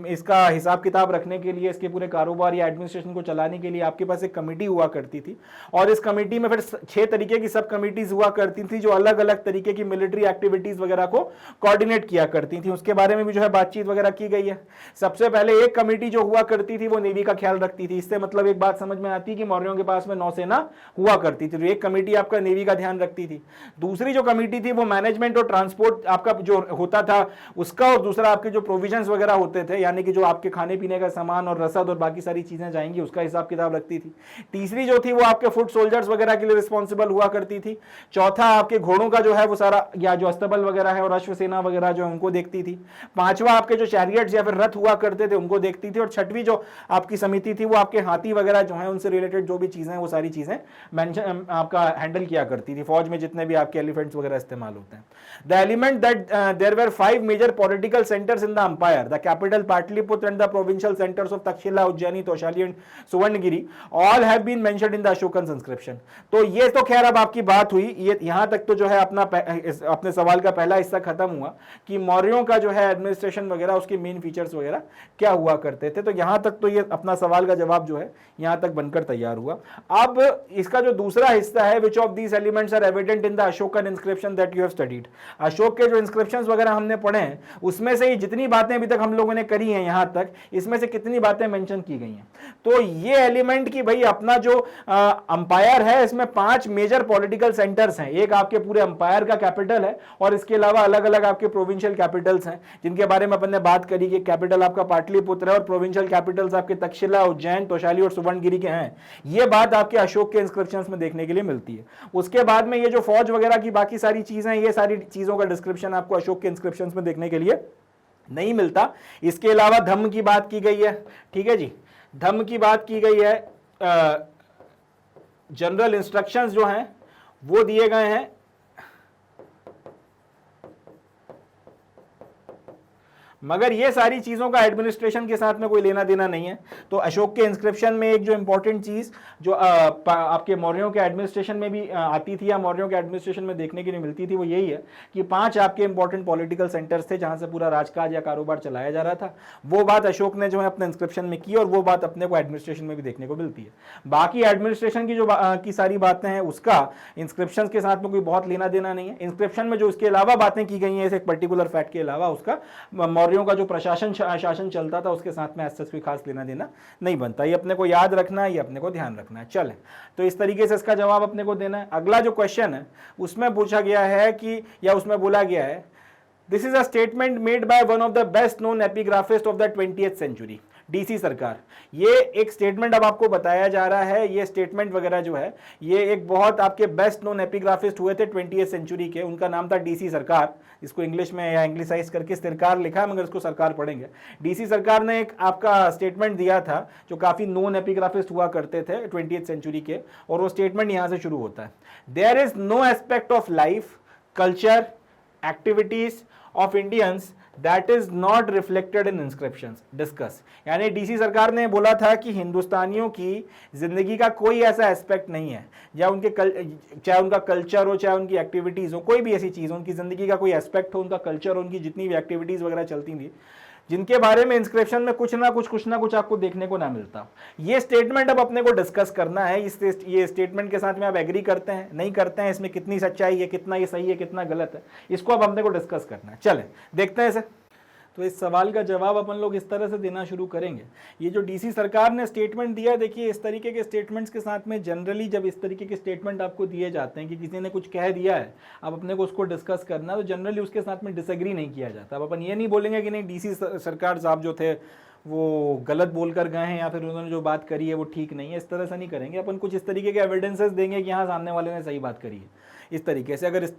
इसका हिसाब किताब रखने के लिए, इसके पूरे कारोबार या एडमिनिस्ट्रेशन को चलाने के लिए आपके पास एक कमेटी हुआ करती थी, और इस कमेटी में फिर 6 तरीके की सब कमिटीज हुआ करती थी जो अलग अलग तरीके की मिलिट्री एक्टिविटीज वगैरह को कोऑर्डिनेट किया करती थी। उसके बारे में भी जो है बातचीत वगैरह की गई है। सबसे पहले एक कमेटी जो हुआ करती थी वो नेवी का ख्याल रखती थी। इससे मतलब एक बात समझ में आती है कि मौर्यों के पास में नौसेना हुआ करती थी, तो एक कमेटी आपका नेवी का ध्यान रखती थी। दूसरी जो कमेटी थी वो मैनेजमेंट और ट्रांसपोर्ट आपका जो होता था उसका, और दूसरा आपके जो प्रोविजंस वगैरह होते थे यानी कि जो आपके खाने पीने का सामान और रसद और बाकी सारी चीजें जाएंगी उसका हिसाब किताब रखती थी। तीसरी जो थी वो आपके फुट सोल्जर्स वगैरह के लिए रिस्पॉन्सिबल हुआ करती थी। चौथा आपके घोड़ों का जो है वो सारा, या जो अस्तबल वगैरह है और अश्वसेना वगैरह जो है उनको देखती थी। पांचवा आपके जो चैरियट्स या फिर रथ हुआ करते थे उनको देखती थी। और छठवीं जो आपकी समिति थी वो आपके हाथी वगैरह जो है उनसे रिलेटेड जो भी चीजें हैं वो सारी चीजें आपका हैंडल किया करती थी। फौज में जितने भी आपके एलिफेंट्स वगैरह इस्तेमाल होते हैं। The element that there were 5 major political centres in the empire, the capital Pataliputra and the provincial centres of Taxila, Ujjayini, Tosali and Suvarnagiri all have been mentioned in the Ashokan inscription. तो ये तो खैर अब आपकी बात हुई, ये यहां तक तो जो है अपने सवाल का पहला हिस्सा खत्म हुआ कि मौर्यों का जो है एडमिनिस्ट्रेशन वगैरह उसके मेन फीचर्स वगैरह क्या हुआ करते थे। तो यहां तक तो ये अपना सवाल का जवाब जो है यहां तक बनकर तैयार हुआ। अब इसका जो दूसरा हिस्सा है, which of these elements are evident in the Ashokan inscription that you have studied. Ashoka के जो इंस्क्रिप्शंस वगैरह हमने पढ़े हैं उसमें से जितनी बातें अभी तक हम लोगों ने करी हैं यहां तक, इसमें से कितनी बातें मेंशन की गई हैं। तो ये एलिमेंट की भाई अपना जो अंपायर है इसमें 5 मेजर पॉलिटिकल सेंटर्स हैं। एक आपके पूरे अंपायर का कैपिटल है और इसके अलावा अलग अलग आपके प्रोविंशियल कैपिटल्स हैं जिनके बारे में अपन ने बात करी कि कैपिटल आपका पाटलिपुत्र है और प्रोविंशियल कैपिटल्स आपके तक्षशिला, उज्जैन, तोशाली और सुवर्णगिरी के हैं। ये बात आपके अशोक के इंस्क्रिप्शंस में देखने के लिए मिलती है। उसके बाद में ये जो फौज वगैरह की बाकी सारी चीजें, ये सारी चीजों का डिस्क्रिप्शन आपको अशोक के इंस्क्रिप्शंस में देखने के लिए नहीं मिलता। इसके अलावा धम्म की बात की गई है, ठीक है जी, धम्म की बात की गई है, जनरल इंस्ट्रक्शंस जो हैं वो दिए गए हैं। मगर ये सारी चीजों का एडमिनिस्ट्रेशन के साथ में कोई लेना देना नहीं है। तो अशोक के इंस्क्रिप्शन में एक जो इंपॉर्टेंट चीज जो आपके मौर्यों के एडमिनिस्ट्रेशन में भी आती थी या मौर्यों के एडमिनिस्ट्रेशन में देखने के लिए मिलती थी वो यही है कि 5 आपके इंपॉर्टेंट पॉलिटिकल सेंटर्स थे जहां से पूरा राजकाज या कारोबार चलाया जा रहा था। वो बात अशोक ने जो है अपने इंस्क्रिप्शन में की और वो बात अपने को एडमिनिस्ट्रेशन में भी देखने को मिलती है। बाकी एडमिनिस्ट्रेशन की जो की सारी बातें हैं उसका इंस्क्रिप्शन के साथ में कोई बहुत लेना देना नहीं है। इंस्क्रिप्शन में जो इसके अलावा बातें की गई हैं एक पर्टिकुलर फैक्ट के अलावा उसका मौर्यों का जो प्रशासन शासन चलता था उसके साथ में ऐसा कोई खास लेना देना नहीं बनता। ये अपने को याद रखना है, ये अपने को ध्यान रखना है। चले, तो इस तरीके से इसका जवाब अपने को देना है। अगला जो क्वेश्चन है उसमें पूछा गया है कि, या उसमें बोला गया है, this is a statement made by one of the best known epigraphist of the 20th century, DC Sircar. ये एक स्टेटमेंट अब आपको बताया जा रहा है, ये स्टेटमेंट वगैरह जो है ये एक बहुत आपके बेस्ट नोन एपिग्राफिस्ट हुए थे 20th सेंचुरी के, उनका नाम था डीसी सरकार। इसको इंग्लिश में या इंग्लिसाइज करके सरकार लिखा है, मगर इसको सरकार पढ़ेंगे। डीसी सरकार ने एक आपका स्टेटमेंट दिया था जो काफी नोन एपिग्राफिस्ट हुआ करते थे 20th सेंचुरी के, और वो स्टेटमेंट यहां से शुरू होता है, there is no aspect of life, culture, activities of Indians that is not reflected in inscriptions, discuss. यानी डीसी सरकार ने बोला था कि हिंदुस्तानियों की जिंदगी का कोई ऐसा एस्पेक्ट नहीं है, या उनके चाहे उनका कल्चर हो, चाहे उनकी एक्टिविटीज हो, कोई भी ऐसी चीज हो, उनकी जिंदगी का कोई एस्पेक्ट हो, उनका कल्चर, उनकी जितनी भी एक्टिविटीज वगैरह चलती थी, जिनके बारे में इंस्क्रिप्शन में कुछ ना कुछ आपको देखने को ना मिलता। ये स्टेटमेंट अब अपने को डिस्कस करना है। ये स्टेटमेंट के साथ में आप एग्री करते हैं, नहीं करते हैं, इसमें कितनी सच्चाई है, कितना ये सही है, कितना गलत है, इसको अब अपने को डिस्कस करना है। चलें देखते हैं इसे। तो इस सवाल का जवाब अपन लोग इस तरह से देना शुरू करेंगे। ये जो डीसी सरकार ने स्टेटमेंट दिया, देखिए इस तरीके के स्टेटमेंट्स के साथ में जनरली जब इस तरीके के स्टेटमेंट आपको दिए जाते हैं कि किसी ने कुछ कह दिया है, अब अपने को उसको डिस्कस करना, तो जनरली उसके साथ में डिसएग्री नहीं किया जाता। अब अपन ये नहीं बोलेंगे कि नहीं डीसी सरकार साहब जो थे वो गलत बोल कर गए हैं, या फिर उन्होंने जो बात करी है वो ठीक नहीं है, इस तरह से नहीं करेंगे। अपन कुछ इस तरीके के एविडेंसेस देंगे कि हाँ सामने वाले ने सही बात करी है। इस तरीके से अगर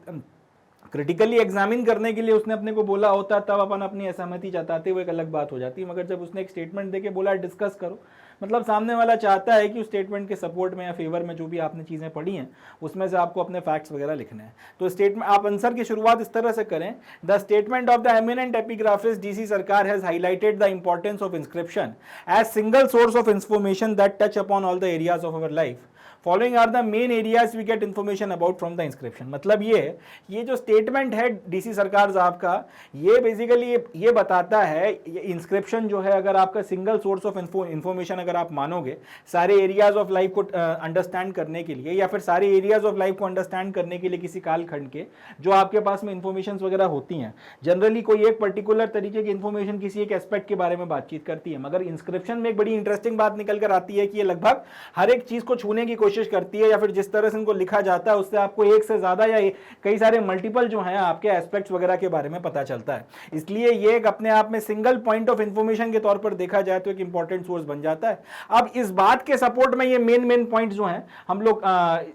क्रिटिकली एग्जामिन करने के लिए उसने अपने को बोला होता तब अपन अपनी असहमति जताते हुए एक अलग बात हो जाती है, मगर जब उसने एक स्टेटमेंट देके बोला डिस्कस करो, मतलब सामने वाला चाहता है कि उस स्टेटमेंट के सपोर्ट में या फेवर में जो भी आपने चीज़ें पढ़ी हैं उसमें से आपको अपने फैक्ट्स वगैरह लिखने हैं। तो स्टेटमेंट आप आंसर की शुरुआत इस तरह से करें, the statement of the eminent epigraphist DC Sircar has highlighted the importance of inscription as single source of information that touch upon all the areas of our life. Following are the main areas we get information about from the inscription. मतलब ये जो statement है DC सरकार साहब का, ये basically ये बताता है, ये इंस्क्रिप्शन जो है अगर आपका सिंगल सोर्स ऑफ इंफॉर्मेशन अगर आप मानोगे सारे एरियाज ऑफ लाइफ को अंडरस्टैंड करने के लिए, या फिर सारे एरियाज ऑफ लाइफ को अंडरस्टैंड करने के लिए किसी कालखंड के जो आपके पास में इंफॉर्मेशन वगैरह होती हैं, जनरली कोई एक पर्टिकुलर तरीके की इंफॉर्मेशन किसी एक एस्पेक्ट के बारे में बातचीत करती है, मगर इंस्क्रिप्शन में एक बड़ी इंटरेस्टिंग बात निकल कर आती है कि ये लगभग हर एक चीज को छूने की कोशिश करती है, या फिर जिस तरह से इनको लिखा जाता है उससे आपको एक से ज्यादा या कई सारे मल्टीपल जो हैं आपके एस्पेक्ट्स वगैरह के बारे में पता चलता है। इसलिए ये एक अपने आप में सिंगल पॉइंट ऑफ इंफॉर्मेशन के तौर पर देखा जाए तो एक इंपॉर्टेंट सोर्स बन जाता है। अब इस बात के सपोर्ट में ये मेन पॉइंट्स जो हैं हम लोग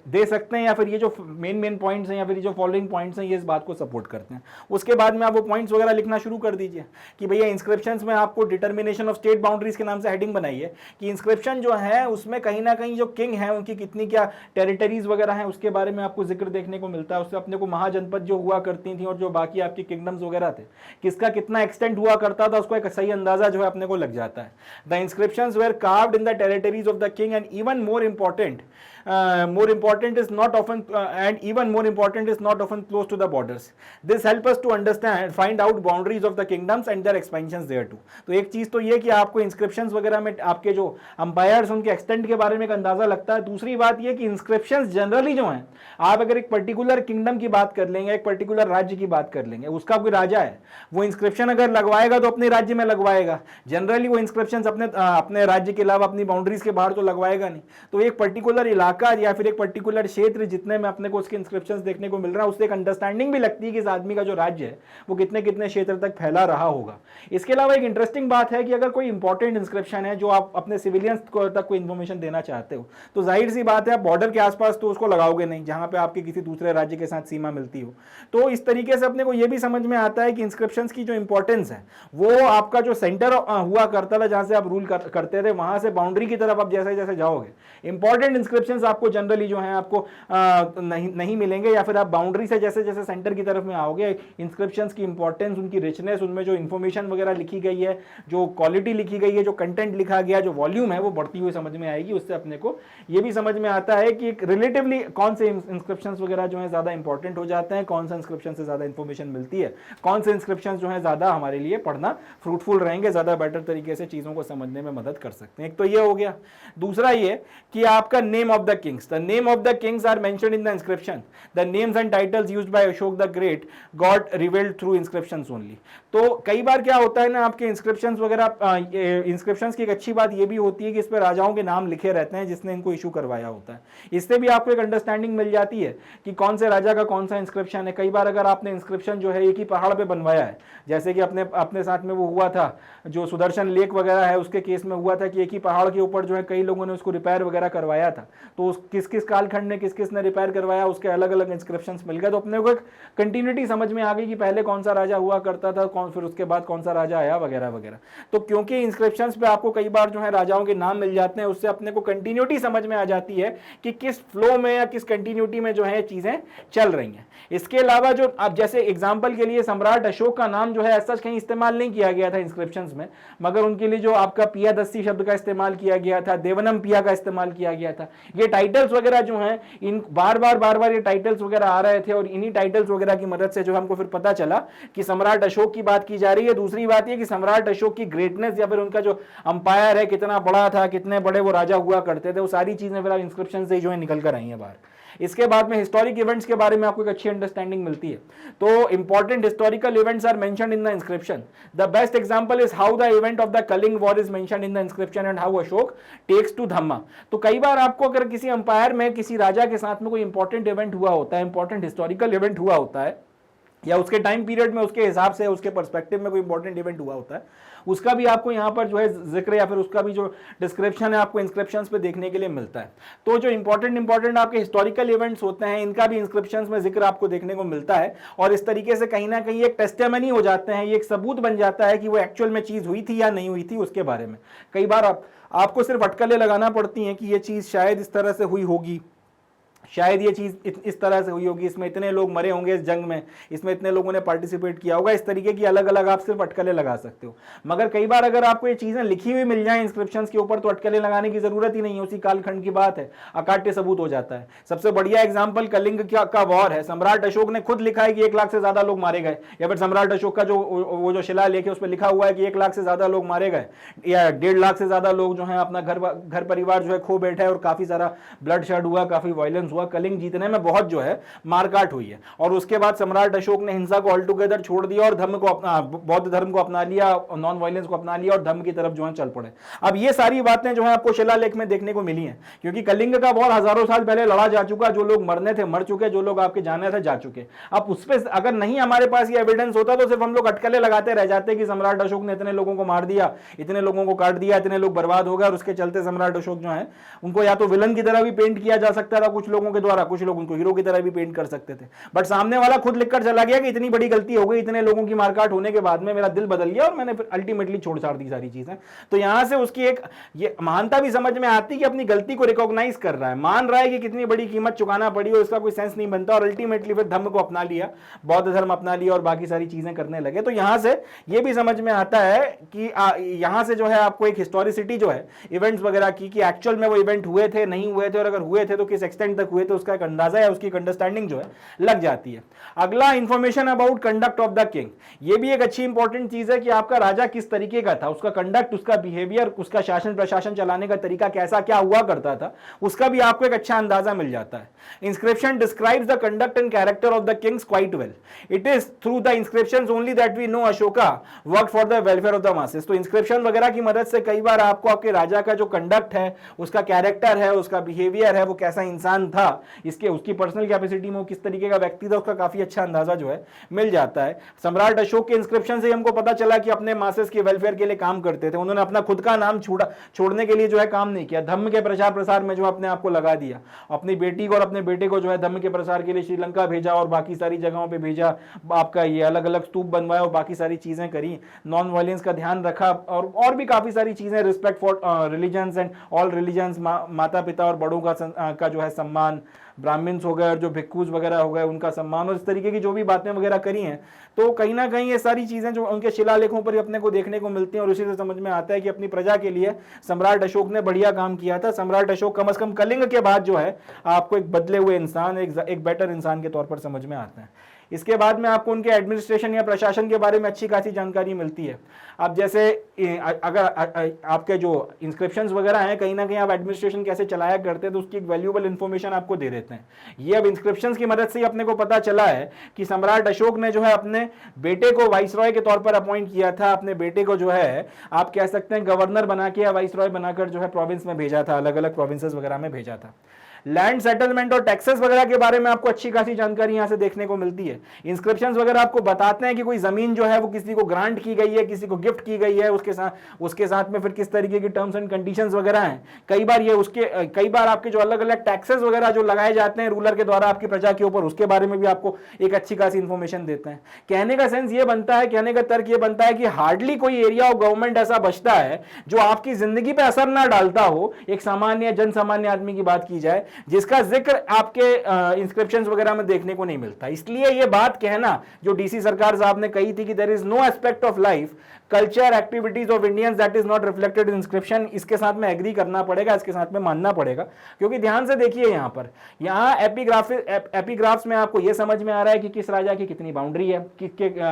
दे सकते हैं, या फिर ये जो मेन पॉइंट्स हैं या फिर ये जो फॉलोइंग पॉइंट्स हैं ये इस बात को सपोर्ट करते हैं। उसके बाद में आप वो पॉइंट्स वगैरह लिखना शुरू कर दीजिए कि भैया इंस्क्रिप्शंस में आपको डिटर्मिनेशन ऑफ स्टेट बाउंड्रीज के नाम से हेडिंग बनाइए कि इंस्क्रिप्शन जो है उसमें कहीं ना कहीं जो किंग है उनकी कितनी क्या टेरिटरीज वगैरह हैं उसके बारे में आपको जिक्र देखने को मिलता है। उससे अपने को महाजनपद जो हुआ करती थी और जो बाकी आपकी किंगडम्स वगैरह थे किसका कितना एक्सटेंट हुआ करता था उसको एक सही अंदाजा जो है अपने को लग जाता है। The inscriptions were carved in the territories of the king and even more important is not often and even more important is not often close to the borders. This help us to understand find out boundaries of the kingdoms and their expansions there too. तो एक चीज तो ये कि आपको inscriptions वगैरह में आपके जो अंपायर्स उनके एक्सटेंट के बारे में एक अंदाजा लगता है। दूसरी बात ये कि इंस्क्रिप्शंस जनरली जो हैं, आप अगर एक पर्टिकुलर किंगडम की बात कर लेंगे, एक पर्टिकुलर राज्य की बात कर लेंगे, उसका कोई राजा है, वो इंस्क्रिप्शन अगर लगवाएगा तो अपने राज्य में लगवाएगा। जनरली वो इंस्क्रिप्शंस अपने राज्य के अलावा अपनी बाउंड्रीज के बाहर तो लगवाएगा नहीं। तो एक पर्टिकुलर इलाका या फिर एक पर्टिकुलर क्षेत्र जितने में अपने को उसके इंस्क्रिप्शंस देखने को मिल रहा है उससे एक अंडरस्टैंडिंग भी लगती है कि इस आदमी का जो राज्य है वो कितने कितने क्षेत्र तक फैला रहा होगा। इसके अलावा एक इंटरेस्टिंग बात है कि अगर कोई इंपॉर्टेंट इंस्क्रिप्शन है जो आप अपने सिविलियंस तक कोई इंफॉर्मेशन देना चाहते हो तो जाहिर सी बात है आप बॉर्डर के आसपास तो उसको लगाओगे नहीं जहां पे आपके किसी दूसरे राज्य के साथ सीमा मिलती हो। तो इस तरीके से अपने को यह भी समझ में आता है कि इंस्क्रिप्शंस की जो इंपॉर्टेंस है वो आपका जो सेंटर हुआ करता था जहां से आप रूल करते थे वहां से बाउंड्री की तरफ आप जैसे जैसे जाओगे इंपॉर्टेंट इंस्क्रिप्शंस आपको जनरली जो है आपको नहीं मिलेंगे, या फिर आप बाउंड्री से जैसे जैसे सेंटर की तरफ में आओगे इंस्क्रिप्शंस की इंपॉर्टेंस, उनकी रिचनेस, उनमें जो इंफॉर्मेशन वगैरह लिखी गई है, जो क्वालिटी लिखी गई है, जो कंटेंट लिखा गया, जो वॉल्यूम है वो बढ़ती हुई समझ में आएगी। उससे अपने को ये भी समझ में आता है कि रिलेटिवली कौन से इंस्क्रिप्शंस वगैरह जो है ज्यादा इंपॉर्टेंट हो जाते हैं, कौन सा इंस्क्रिप्शन से ज्यादा इंफॉर्मेशन मिलती है, कौन से इंस्क्रिप्शंस जो है ज्यादा हमारे लिए पढ़ना फ्रूटफुल रहेंगे, ज्यादा बेटर तरीके से चीजों को समझने में मदद कर सकते हैं। एक तो ये हो गया। दूसरा ये कि आपका name of the the kings. The name of the kings are mentioned in the inscription. The names and titles used by Ashok the Great got revealed through inscriptions only. तो कई बार क्या होता है ना, आपके इंस्क्रिप्शंस वगैरह, इंस्क्रिप्शंस की एक अच्छी बात ये भी होती है कि इस पर राजाओं के नाम लिखे रहते हैं जिसने इनको इशू करवाया होता है। इससे भी आपको एक अंडरस्टैंडिंग मिल जाती है कि कौन से राजा का कौन सा इंस्क्रिप्शन है। कई बार अगर आपने इंस्क्रिप्शन जो है एक ही पहाड़ पे बनवाया है, जैसे कि अपने साथ में वो हुआ था जो सुदर्शन लेक वगैरह है, उसके केस में हुआ था कि एक ही पहाड़ के ऊपर जो है कई लोगों ने उसको रिपेयर वगैरह करवाया था, तो किस किस कालखंड में किस किस ने रिपेयर करवाया उसके अलग अलग इंस्क्रिप्शंस मिल गए। तो अपने को एक कंटिन्यूटी समझ में आ गई कि पहले कौन सा राजा हुआ करता था, फिर उसके बाद कौन सा राजा आया वगैरह वगैरह। तो क्योंकि इंस्क्रिप्शंस पे आपको कई बार जो है राजाओं के नाम मिल जाते हैं, उससे अपने को कंटिन्यूटी समझ में आ जाती है कि किस फ्लो में या किस कंटिन्यूटी में जो है चीजें चल रही हैं। इसके अलावा जो आप जैसे एग्जांपल के लिए सम्राट अशोक का नाम जो है ऐसा कहीं इस्तेमाल नहीं किया गया था इंस्क्रिप्शंस में, मगर उनके लिए जो आपका पियादस्सी शब्द का इस्तेमाल किया गया था, देवनम पिया का इस्तेमाल किया गया था। ये टाइटल्स वगैरह जो हैं, इन बार बार ये टाइटल्स वगैरह आ रहे थे और इन्हीं टाइटल्स वगैरह की मदद से जो हमको फिर पता चला कि सम्राट अशोक की बात की जा रही है। दूसरी बात ये कि सम्राट अशोक की ग्रेटनेस या फिर उनका जो अंपायर है कितना बड़ा था, कितने बड़े वो राजा हुआ करते थे, वो सारी चीजें फिर इंस्क्रिप्शन से जो है निकल कर आई हैं बाहर। इसके बाद में हिस्टोरिक इवेंट्स के बारे में आपको एक अच्छी अंडरस्टैंडिंग मिलती है। तो important historical events are mentioned in the inscription. The best example is how the event of the Kalinga war is mentioned in the inscription and how Ashoka takes to Dhamma. तो कई बार आपको अगर किसी अंपायर में किसी राजा के साथ में कोई इंपॉर्टेंट इवेंट हुआ होता है, इंपॉर्टेंट हिस्टोरिकल इवेंट हुआ होता है, या उसके टाइम पीरियड में उसके हिसाब से उसके पर्सपेक्टिव में कोई इंपॉर्टेंट इवेंट हुआ होता है, उसका भी आपको यहाँ पर जो है जिक्र या फिर उसका भी जो डिस्क्रिप्शन है आपको इंस्क्रिप्शंस पे देखने के लिए मिलता है। तो जो इंपॉर्टेंट आपके हिस्टोरिकल इवेंट्स होते हैं, इनका भी इंस्क्रिप्शंस में जिक्र आपको देखने को मिलता है और इस तरीके से कहीं ना कहीं एक टेस्टिमनी हो जाते हैं, ये एक सबूत बन जाता है कि वो एक्चुअल में चीज हुई थी या नहीं हुई थी उसके बारे में। कई बार आपको सिर्फ अटकलें लगाना पड़ती हैं कि ये चीज शायद इस तरह से हुई होगी, शायद ये चीज इस तरह से हुई होगी, इसमें इतने लोग मरे होंगे इस जंग में, इसमें इतने लोगों ने पार्टिसिपेट किया होगा, इस तरीके की अलग अलग आप सिर्फ अटकलें लगा सकते हो। मगर कई बार अगर आपको ये चीजें लिखी हुई मिल जाए इंस्क्रिप्शंस के ऊपर तो अटकलें लगाने की जरूरत ही नहीं है, उसी कालखंड की बात है, अकाट्य सबूत हो जाता है। सबसे बढ़िया एग्जाम्पल कलिंग का वॉर है। सम्राट अशोक ने खुद लिखा है कि 1 लाख से ज्यादा लोग मारे गए, या फिर सम्राट अशोक का जो शिलालेख है उस पर लिखा हुआ है कि 1 लाख से ज्यादा लोग मारे गए, या 1.5 लाख से ज्यादा लोग जो है अपना घर परिवार जो है खो बैठे और काफी सारा ब्लड शेड हुआ, काफी वायलेंस हुआ, कलिंग जीतने में बहुत जो है मारकाट हुई है। और उसके बाद सम्राट अशोक ने हिंसा को ऑल टुगेदर छोड़ दिया और धर्म को बौद्ध धर्म को अपना लिया, नॉन वायलेंस को अपना लिया और धर्म की तरफ जो है चल पड़े। अब ये सारी बातें जो है आपको शिलालेख में देखने को मिली हैं, क्योंकि कलिंग का वॉर हजारों साल पहले लड़ा जा चुका, जो लोग मरने थे मर चुके, जो लोग आपके जाने थे जा चुके। अब उस पर अगर नहीं हमारे पास ये एविडेंस होता तो सिर्फ हम लोग अटकलें लगाते रह जाते कि सम्राट अशोक ने इतने लोगों को मार दिया, इतने लोगों को काट दिया, इतने लोग बर्बाद हो गए, और उसके चलते सम्राट अशोक जो है उनको या तो विलन की तरह भी पेंट किया जा सकता था कुछ लोगों के द्वारा, कुछ लोग उनको हीरो की तरह भी पेंट कर सकते थे। बट सामने वाला खुद लिखकर चला गया कि इतनी बड़ी गलती हो गई, इतने लोगों की मारकाट होने के बाद में मेरा दिल बदल गया और मैंने फिर अल्टीमेटली छोड़ छाड़ दी सारी चीजें। तो यहां से उसकी एक ये महानता भी समझ में आती कि अपनी गलती को रिकॉग्नाइज कर रहा है, मान रहा है कि कितनी बड़ी कीमत चुकाना पड़ी और इसका कोई सेंस नहीं बनता, और अल्टीमेटली फिर धर्म को अपना लिया, बौद्ध धर्म अपना लिया और बाकी सारी चीजें करने लगे। तो यहां से ये भी समझ में आता है कि यहां से जो है आपको एक हिस्टोरिसिटी जो है इवेंट्स वगैरह की, कि एक्चुअल में वो इवेंट हुए थे नहीं हुए थे, और अगर हुए थे तो किस एक्सटेंट तक हुए थे, उसका एक अंदाजा या उसकी अंडरस्टैंडिंग जो है लग जाती है। अगला information about conduct of the king, ये भी एक अच्छी इंपॉर्टेंट चीज है कि आपका राजा किस तरीके का था, उसका कंडक्ट, उसका बिहेवियर, उसका शासन प्रशासन चलाने का तरीका कैसा क्या हुआ करता था, उसका भी आपको एक अच्छा अंदाजा मिल जाता है। Inscription describes the conduct and character of the kings quite well. It is through the inscriptions only that we know Ashoka work for the welfare of the masses. तो इंस्क्रिप्शन वगैरह की मदद से कई बार आपको आपके राजा का जो कंडक्ट है, उसका कैरेक्टर है, उसका बिहेवियर है, वो कैसा इंसान था, इसके उसकी पर्सनल कैपेसिटी में वो किस तरीके का व्यक्ति था, उसका काफी अच्छा अंदाजा जो है मिल जाता है। सम्राट अशोक के इंस्क्रिप्शन से हमको पता चला कि अपने मासेस के वेलफेयर के लिए काम करते थे, उन्होंने अपना खुद का नाम छोड़ने के लिए जो है काम नहीं किया, धर्म के प्रचार प्रसार में जो अपने आप को लगा दिया, अपनी बेटी को और अपने बेटे को जो है धर्म के प्रसार के लिए श्रीलंका भेजा और बाकी सारी जगहों पे भेजा, आपका ये अलग अलग स्तूप बनवाया और बाकी सारी चीजें करी, नॉन वायलेंस का ध्यान रखा, और भी काफी सारी चीजें, respect for religions and all religions, माता पिता और बड़ों का जो है सम्मान, ब्राह्मण्स हो गए और जो भिक्खूज वगैरह हो गए उनका सम्मान, और इस तरीके की जो भी बातें वगैरह करी हैं। तो कहीं ना कहीं ये सारी चीजें जो उनके शिलालेखों पर अपने को देखने को मिलती हैं, और इसी से समझ में आता है कि अपनी प्रजा के लिए सम्राट अशोक ने बढ़िया काम किया था। सम्राट अशोक कम से कम कलिंग के बाद जो है आपको एक बदले हुए इंसान, एक बेटर इंसान के तौर पर समझ में आता है। इसके बाद में आपको उनके एडमिनिस्ट्रेशन या प्रशासन के बारे में अच्छी खासी जानकारी मिलती है। अब जैसे अगर आपके जो इंस्क्रिप्शंस वगैरह हैं, कहीं ना कहीं आप एडमिनिस्ट्रेशन कैसे चलाया करते हैं तो उसकी एक वैल्यूएबल इंफॉर्मेशन आपको दे देते हैं। ये अब इंस्क्रिप्शंस की मदद से ही अपने को पता चला है कि सम्राट अशोक ने जो है अपने बेटे को वाइसरॉय के तौर पर अपॉइंट किया था, अपने बेटे को जो है आप कह सकते हैं गवर्नर बना के या वाइसरॉय बनाकर जो है प्रोविंस में भेजा था, अलग अलग प्रोविंसेस वगैरह में भेजा था। लैंड सेटलमेंट और टैक्सेस वगैरह के बारे में आपको अच्छी खासी जानकारी यहां से देखने को मिलती है। इंस्क्रिप्शंस वगैरह आपको बताते हैं कि कोई जमीन जो है वो किसी को ग्रांट की गई है, किसी को गिफ्ट की गई है, उसके साथ में फिर किस तरीके की टर्म्स एंड कंडीशंस वगैरह हैं। कई बार आपके जो अलग अलग टैक्सेस वगैरह जो लगाए जाते हैं रूलर के द्वारा आपकी प्रजा के ऊपर, उसके बारे में भी आपको एक अच्छी खासी इंफॉर्मेशन देते हैं। कहने का सेंस ये बनता है, कहने का तर्क ये बनता है कि हार्डली कोई एरिया ऑफ गवर्नमेंट ऐसा बचता है जो आपकी जिंदगी पे असर ना डालता हो, एक सामान्य जन सामान्य आदमी की बात की जाए, जिसका जिक्र आपके इंस्क्रिप्शंस वगैरह में देखने को नहीं मिलता। इसलिए यह बात कहना जो डीसी सरकार साहब ने कही थी कि there is no aspect of life, culture, activities of Indians that is not reflected in inscription, इसके साथ में एग्री करना पड़ेगा, इसके साथ में मानना पड़ेगा। क्योंकि ध्यान से देखिए यहां एपिग्राफ्स में आपको यह समझ में आ रहा है कि किस राजा की कितनी बाउंड्री है,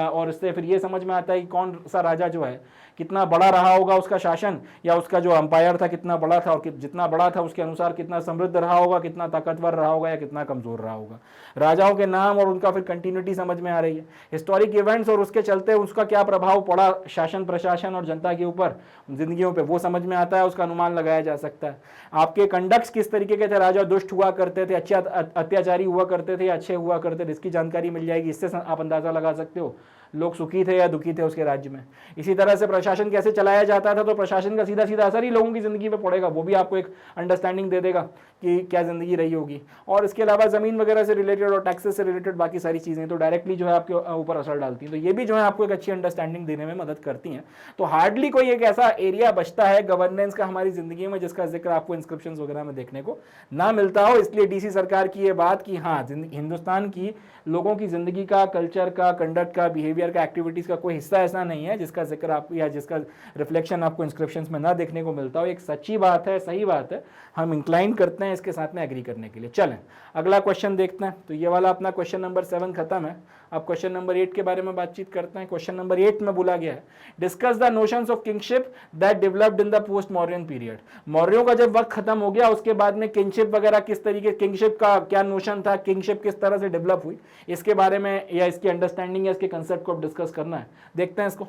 और इससे फिर यह समझ में आता है कि कौन सा राजा जो है कितना बड़ा रहा होगा, उसका शासन या उसका जो अंपायर था कितना बड़ा था, और जितना बड़ा था उसके अनुसार कितना समृद्ध रहा होगा, कितना ताकतवर रहा होगा या कितना कमजोर रहा होगा। राजाओं के नाम और उनका फिर कंटिन्यूटी समझ में आ रही है। हिस्टोरिक इवेंट्स और उसके चलते उसका क्या प्रभाव पड़ा शासन प्रशासन और जनता के ऊपर, जिंदगियों पे, वो समझ में आता है, उसका अनुमान लगाया जा सकता है। आपके कंडक्ट्स किस तरीके के थे, राजा दुष्ट हुआ करते थे, अच्छे अत्याचारी हुआ करते थे, अच्छे हुआ करते थे, इसकी जानकारी मिल जाएगी। इससे आप अंदाजा लगा सकते हो लोग सुखी थे या दुखी थे उसके राज्य में। इसी तरह से प्रशासन कैसे चलाया जाता था, तो प्रशासन का सीधा सीधा असर ही लोगों की जिंदगी पे पड़ेगा, वो भी आपको एक अंडरस्टैंडिंग दे देगा कि क्या जिंदगी रही होगी। और इसके अलावा जमीन वगैरह से रिलेटेड और टैक्सेस से रिलेटेड बाकी सारी चीजें तो डायरेक्टली जो है आपके ऊपर असर डालती हैं, तो ये भी जो है आपको एक अच्छी अंडरस्टैंडिंग देने में मदद करती हैं। तो हार्डली कोई एक ऐसा एरिया बचता है गवर्नेंस का हमारी जिंदगी में जिसका जिक्र आपको इंस्क्रिप्शंस वगैरह में देखने को ना मिलता हो। इसलिए डीसी सरकार की ये बात कि हाँ, हिंदुस्तान की लोगों की जिंदगी का, कल्चर का, कंडक्ट का, बिहेवियर का, एक्टिविटीज का कोई हिस्सा ऐसा नहीं है जिसका जिक्र आप या जिसका रिफ्लेक्शन आपको इंस्क्रिप्शंस में ना देखने को मिलता हो। एक सच्ची बात है, सही बात है, हम इंक्लाइन करते हैं इसके साथ में एग्री करने के लिए। चलें अगला क्वेश्चन देखते हैं। तो ये वाला अपना क्वेश्चन नंबर 7 खत्म है। अब क्वेश्चन नंबर 8 के बारे में बातचीत करते हैं। क्वेश्चन नंबर 8 में बोला गया है, discuss the notions of kingship that developed in the post Mauryan period. मौर्यों का जब वक्त खत्म हो गया उसके बाद में किंगशिप वगैरह किस तरीके, किंगशिप का क्या नोशन था, किंगशिप किस तरह से डेवलप हुई, इसके बारे में या इसकी अंडरस्टैंडिंग या इसके कंसेप्ट को डिस्कस करना है। देखते हैं इसको।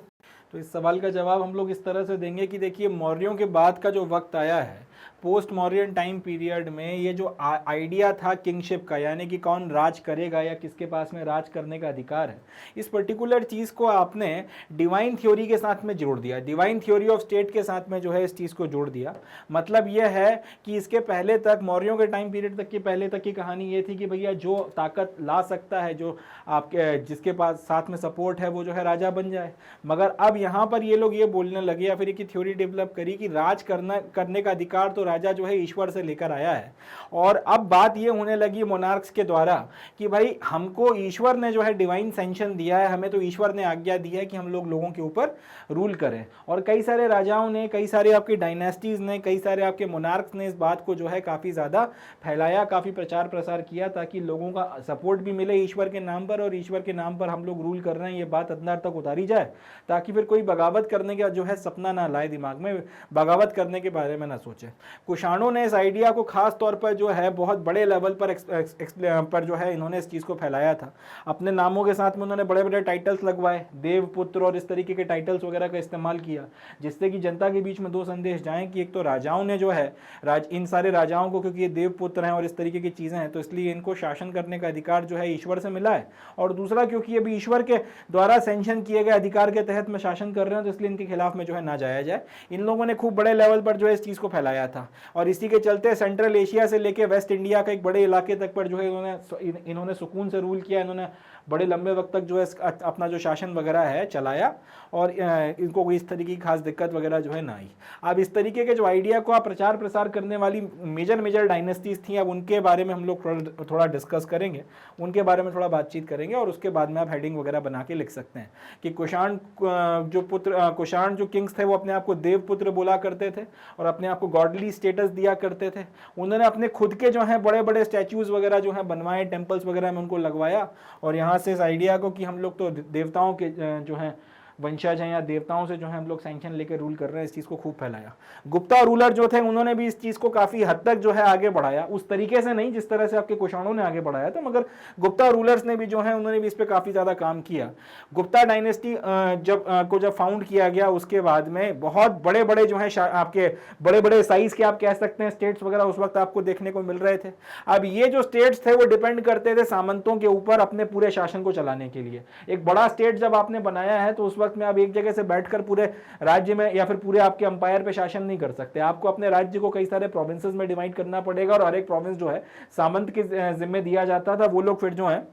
तो इस सवाल का जवाब हम लोग इस तरह से देंगे कि देखिए, मौर्यों के बाद का जो वक्त आया है पोस्ट मौर्यन टाइम पीरियड में, ये जो आइडिया था किंगशिप का, यानी कि कौन राज करेगा या किसके पास में राज करने का अधिकार है, इस पर्टिकुलर चीज़ को आपने डिवाइन थ्योरी के साथ में जोड़ दिया। डिवाइन थ्योरी ऑफ स्टेट के साथ में जो है इस चीज़ को जोड़ दिया। मतलब यह है कि इसके पहले तक, मौर्यों के टाइम पीरियड तक की पहले तक की कहानी ये थी कि भैया जो ताकत ला सकता है, जो आपके जिसके पास साथ में सपोर्ट है, वो जो है राजा बन जाए। मगर अब यहाँ पर ये लोग ये बोलने लगे या फिर एक थ्योरी डेवलप करी कि राज करने का अधिकार तो राजा जो है ईश्वर से लेकर आया है। और अब बात ये होने लगी मोनार्क्स के द्वारा कि भाई हमको ईश्वर ने जो है डिवाइन सैंक्शन दिया है, हमें तो ईश्वर ने आज्ञा दी है कि हम लोगों के ऊपर रूल करें। और कई सारे राजाओं ने, कई सारे आपकी डायनेस्टीज ने, कई सारे आपके मोनार्क्स ने इस बात को जो है काफ़ी ज़्यादा फैलाया, काफ़ी प्रचार प्रसार किया ताकि लोगों का सपोर्ट भी मिले ईश्वर के नाम पर, और ईश्वर के नाम पर हम लोग रूल कर रहे हैं ये बात अंदर तक उतारी जाए, ताकि फिर कोई बगावत करने का जो है सपना ना लाए दिमाग में, बगावत करने के बारे में ना सोचे। कुषाणों ने इस आइडिया को खास तौर पर जो है बहुत बड़े लेवल पर जो है इन्होंने इस चीज़ को फैलाया था। अपने नामों के साथ में उन्होंने बड़े बड़े टाइटल्स लगवाए, देवपुत्र और इस तरीके के टाइटल्स वगैरह का इस्तेमाल किया, जिससे कि जनता के बीच में दो संदेश जाएं कि एक तो राजाओं ने जो है इन सारे राजाओं को, क्योंकि ये देवपुत्र हैं और इस तरीके की चीज़ें हैं, तो इसलिए इनको शासन करने का अधिकार जो है ईश्वर से मिला है। और दूसरा, क्योंकि अभी ईश्वर के द्वारा सैंक्शन किए गए अधिकार के तहत में शासन कर रहे हैं, तो इसलिए इनके खिलाफ में जो है ना जाया जाए। इन लोगों ने खूब बड़े लेवल पर जो है इस चीज़ को फैलाया था। और इसी के चलते सेंट्रल एशिया से लेके वेस्ट इंडिया का एक बड़े इलाके तक पर जो है इन्होंने सुकून से रूल किया। इन्होंने बड़े लंबे वक्त तक जो है अपना जो शासन वगैरह है चलाया, और इनको कोई इस तरीके की खास दिक्कत वगैरह जो है ना आई। अब इस तरीके के जो आइडिया को आप प्रचार प्रसार करने वाली मेजर डायनेस्टीज थी, अब उनके बारे में हम लोग थोड़ा डिस्कस करेंगे, उनके बारे में थोड़ा बातचीत करेंगे, और उसके बाद में आप हेडिंग वगैरह बना के लिख सकते हैं कि कुषाण जो किंग्स थे वो अपने आप को देवपुत्र बोला करते थे और अपने आप को गॉडली स्टेटस दिया करते थे। उन्होंने अपने खुद के जो है बड़े बड़े स्टैच्यूज वगैरह जो है बनवाए, टेम्पल्स वगैरह में उनको लगवाया, और यहाँ यहाँ से इस आइडिया को कि हम लोग तो देवताओं के जो हैं वंशज हैं या देवताओं से जो है हम लोग सैंक्शन लेकर रूल कर रहे हैं, इस चीज़ को खूब फैलाया। गुप्ता रूलर जो थे उन्होंने भी इस चीज़ को काफ़ी हद तक जो है आगे बढ़ाया, उस तरीके से नहीं जिस तरह से आपके कुषाणों ने आगे बढ़ाया था, मगर गुप्ता रूलर्स ने भी जो है उन्होंने भी इस पर काफ़ी ज़्यादा काम किया। गुप्ता डायनेस्टी जब फाउंड किया गया उसके बाद में बहुत बड़े बड़े जो है आपके बड़े बड़े साइज के आप कह सकते हैं स्टेट्स वगैरह उस वक्त आपको देखने को मिल रहे थे। अब ये जो स्टेट्स थे वो डिपेंड करते थे सामंतों के ऊपर अपने पूरे शासन को चलाने के लिए। एक बड़ा स्टेट जब आपने बनाया है तो उस वक्त में आप एक जगह से बैठकर पूरे राज्य में या फिर पूरे आपके अंपायर पे शासन नहीं कर सकते। आपको अपने राज्य को कई सारे प्रोविंसेस में डिवाइड करना पड़ेगा और हर एक प्रोविंस जो है सामंत के जिम्मे दिया जाता था। वो लोग फिर जो है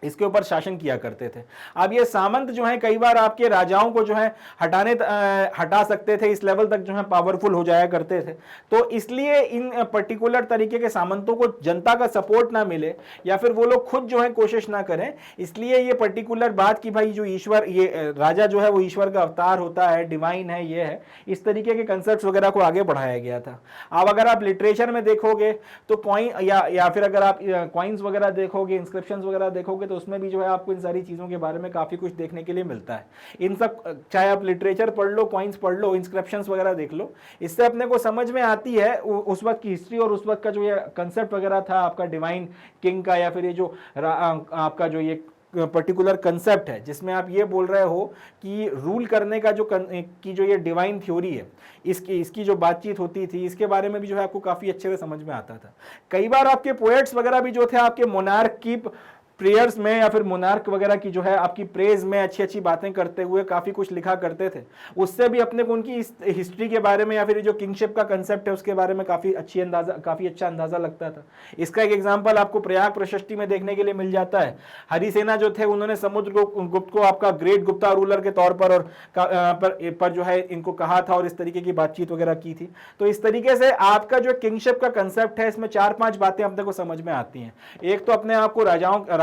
इसके ऊपर शासन किया करते थे। अब ये सामंत जो है कई बार आपके राजाओं को जो है हटा सकते थे, इस लेवल तक जो है पावरफुल हो जाया करते थे। तो इसलिए इन पर्टिकुलर तरीके के सामंतों को जनता का सपोर्ट ना मिले या फिर वो लोग खुद जो है कोशिश ना करें, इसलिए ये पर्टिकुलर बात कि भाई जो ईश्वर, ये राजा जो है वो ईश्वर का अवतार होता है, डिवाइन है, ये है, इस तरीके के कंसेप्ट वगैरह को आगे बढ़ाया गया था। अब अगर आप लिटरेचर में देखोगे तो कॉइन या फिर अगर आप कॉइन्स वगैरह देखोगे, इंस्क्रिप्शंस वगैरह देखोगे तो उसमें भी जो है आपको इन सारी चीज़ों के बारे में काफ़ी कुछ देखने के लिए मिलता है। इन सब, चाहे आप लिटरेचर पढ़ लो, कॉइन्स पढ़ लो, इंस्क्रिप्शंस वगैरह देख लो, इससे अपने को समझ में आती है उस वक्त की हिस्ट्री और उस वक्त का जो ये कंसेप्ट वगैरह था आपका डिवाइन किंग का, या फिर ये जो आपका जो ये पर्टिकुलर कंसेप्ट है जिसमें आप ये बोल रहे हो कि रूल करने का जो ये डिवाइन थ्योरी है, इसकी जो बातचीत होती थी, इसके बारे में भी जो है आपको काफ़ी अच्छे से समझ में आता था। कई बार आपके पोएट्स वगैरह भी जो थे आपके मोनार्क की प्रेयर्स में या फिर मोनार्क वगैरह की जो है आपकी प्रेज में अच्छी अच्छी बातें करते हुए काफ़ी कुछ लिखा करते थे। उससे भी अपने को उनकी इस हिस्ट्री के बारे में या फिर जो किंगशिप का कंसेप्ट है उसके बारे में काफ़ी अच्छा अंदाज़ा लगता था। इसका एक एग्जांपल आपको प्रयाग प्रशस्ति में देखने के लिए मिल जाता है। हरिसेना जो थे उन्होंने समुद्रगुप्त को आपका ग्रेट गुप्ता रूलर के तौर पर और पर जो है इनको कहा था और इस तरीके की बातचीत वगैरह की थी। तो इस तरीके से आपका जो किंगशिप का कंसेप्ट है इसमें 4-5 बातें अपने को समझ में आती हैं। एक तो अपने आप को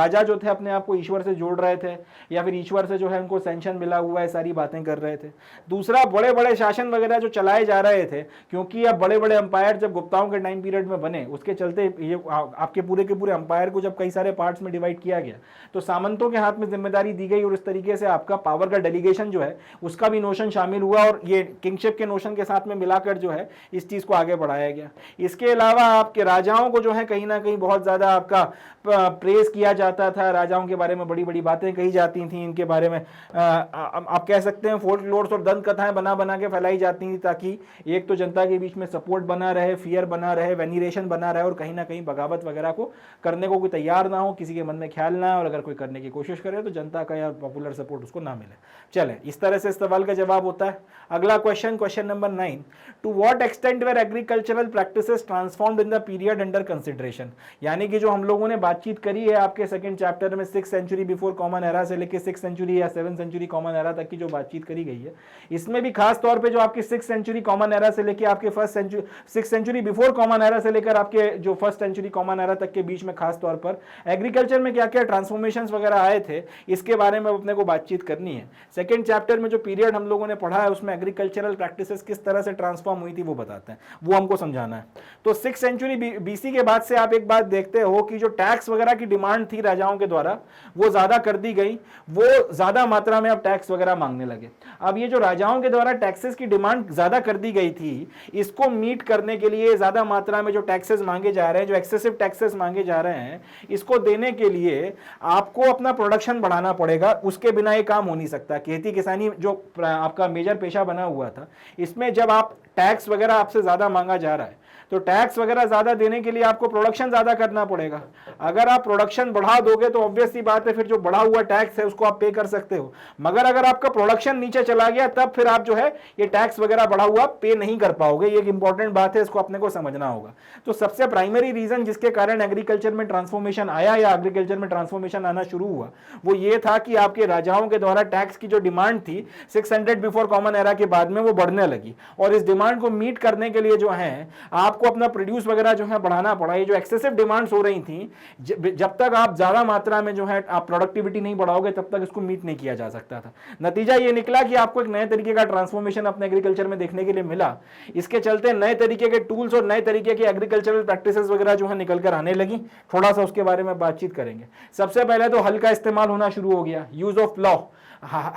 राजा जो थे अपने आप को ईश्वर से जोड़ रहे थे या फिर ईश्वर से जो है उनको सैंक्शन मिला हुआ है, सारी बातें कर रहे थे। दूसरा, बड़े बड़े शासन वगैरह जो चलाए जा रहे थे, क्योंकि अब बड़े बड़े अंपायर जब गुप्ताओं के टाइम पीरियड में बने, उसके चलते ये आपके पूरे के पूरे अंपायर को जब कई सारे पार्ट्स में डिवाइड किया गया तो सामंतों के हाथ में जिम्मेदारी दी गई और इस तरीके से आपका पावर का डेलीगेशन जो है उसका भी नोशन शामिल हुआ और ये किंगशिप के नोशन के साथ में मिलाकर जो है इस चीज को आगे बढ़ाया गया। इसके अलावा आपके राजाओं को जो है कहीं ना कहीं बहुत ज्यादा आपका प्रेज किया जाता था, राजाओं के बारे में बड़ी बड़ी बातें कही जाती थी, इनके बारे में आप कह सकते हैं फोल्कलोर्स और दंत कथाएं बना बना के फैलाई जाती थी ताकि एक तो जनता के बीच में सपोर्ट बना रहे, फियर बना रहे, वेनिरेशन बना रहे और कहीं ना कहीं बगावत वगैरह को करने को कोई तैयार ना हो, किसी के मन में ख्याल ना है और अगर कोई करने की कोशिश करे तो जनता का या पॉपुलर सपोर्ट उसको ना मिले। चले, इस तरह से इस सवाल का जवाब होता है। अगला question number 9, to what extent were agricultural practices transformed in the period under consideration. यानी कि जो हम लोगों ने बातचीत करी है आपके सेकंड चैप्टर में 6th century before common era से लेके 6th सेंचुरी या 7th सेंचुरी कॉमन एरा तक की जो बातचीत करी गई है, इसमें भी खास तौर पे जो आपकी 6th सेंचुरी कॉमन एरा से लेके आपके 6th century before common era से लेकर आपके जो 1st सेंचुरी कॉमन एरा तक के बीच में खास तौर पर एग्रीकल्चर में क्या क्या ट्रांसफॉर्मेशंस वगैरह आए थे, इसके बारे में अपने को बातचीत करनी है। सेकंड चैप्टर में जो पीरियड हम लोगों ने पढ़ा है उसमें एग्रीकल्चरल प्रैक्टिसेस किस तरह से ट्रांसफॉर्म हुई थी वो बताते हैं, वो हमको समझाना है। तो 6th सेंचुरी बीसी के बाद से आप एक बात देखते हो कि जो टैक्स वगैरह की डिमांड थी राजाओं के द्वारा वो ज्यादा कर दी गई, वो ज्यादा मात्रा में अब टैक्स वगैरह मांगने लगे। अब ये जो राजाओं के द्वारा टैक्सेस की डिमांड ज्यादा कर दी गई थी, इसको मीट करने के लिए ज्यादा मात्रा में जो टैक्सेस मांगे जा रहे हैं, जो एक्सेसिव टैक्सेस मांगे जा रहे हैं, इसको देने के लिए आपको अपना प्रोडक्शन बढ़ाना पड़ेगा। उसके बिना ये काम हो नहीं सकता। खेती किसानी जो आपका मेजर पेशा बना हुआ था, इसमें जब आप टैक्स वगैरह आपसे ज्यादा मांगा जा रहा है तो टैक्स वगैरह ज्यादा देने के लिए आपको प्रोडक्शन ज्यादा करना पड़ेगा। अगर आप प्रोडक्शन बढ़ा दोगे तो ऑब्वियस सी बात है फिर जो बढ़ा हुआ टैक्स है उसको आप पे कर सकते हो, मगर अगर आपका प्रोडक्शन नीचे चला गया तब फिर आप जो है ये टैक्स वगैरह बढ़ा हुआ पे नहीं कर पाओगे। ये एक इंपॉर्टेंट बात है, इसको अपने को समझना होगा। तो सबसे प्राइमरी रीजन जिसके कारण एग्रीकल्चर में ट्रांसफॉर्मेशन आया या एग्रीकल्चर में ट्रांसफॉर्मेशन आना शुरू हुआ वो ये था कि आपके राजाओं के द्वारा टैक्स की जो डिमांड थी 600 बिफोर कॉमन एरा के बाद में वो बढ़ने लगी और इस डिमांड डिमांड को मीट करने के लिए जो है आपको अपना प्रोड्यूस वगैरह जो है बढ़ाना पड़ा। ये जो एक्सेसिव डिमांड्स हो रही थी, जब तक आप ज्यादा मात्रा में जो है आप प्रोडक्टिविटी नहीं बढ़ाओगे तब तक इसको मीट नहीं किया जा सकता था। नतीजा ये निकला कि आपको एक नए तरीके का ट्रांसफॉर्मेशन अपने एग्रीकल्चर में देखने के लिए मिला। इसके चलते नए तरीके के टूल्स और नए तरीके के एग्रीकल्चरल प्रैक्टिसेस वगैरह जो है निकल कर आने लगी। थोड़ा सा उसके बारे में बातचीत करेंगे। सबसे पहले तो हल का इस्तेमाल होना शुरू हो गया, यूज ऑफ प्लॉ,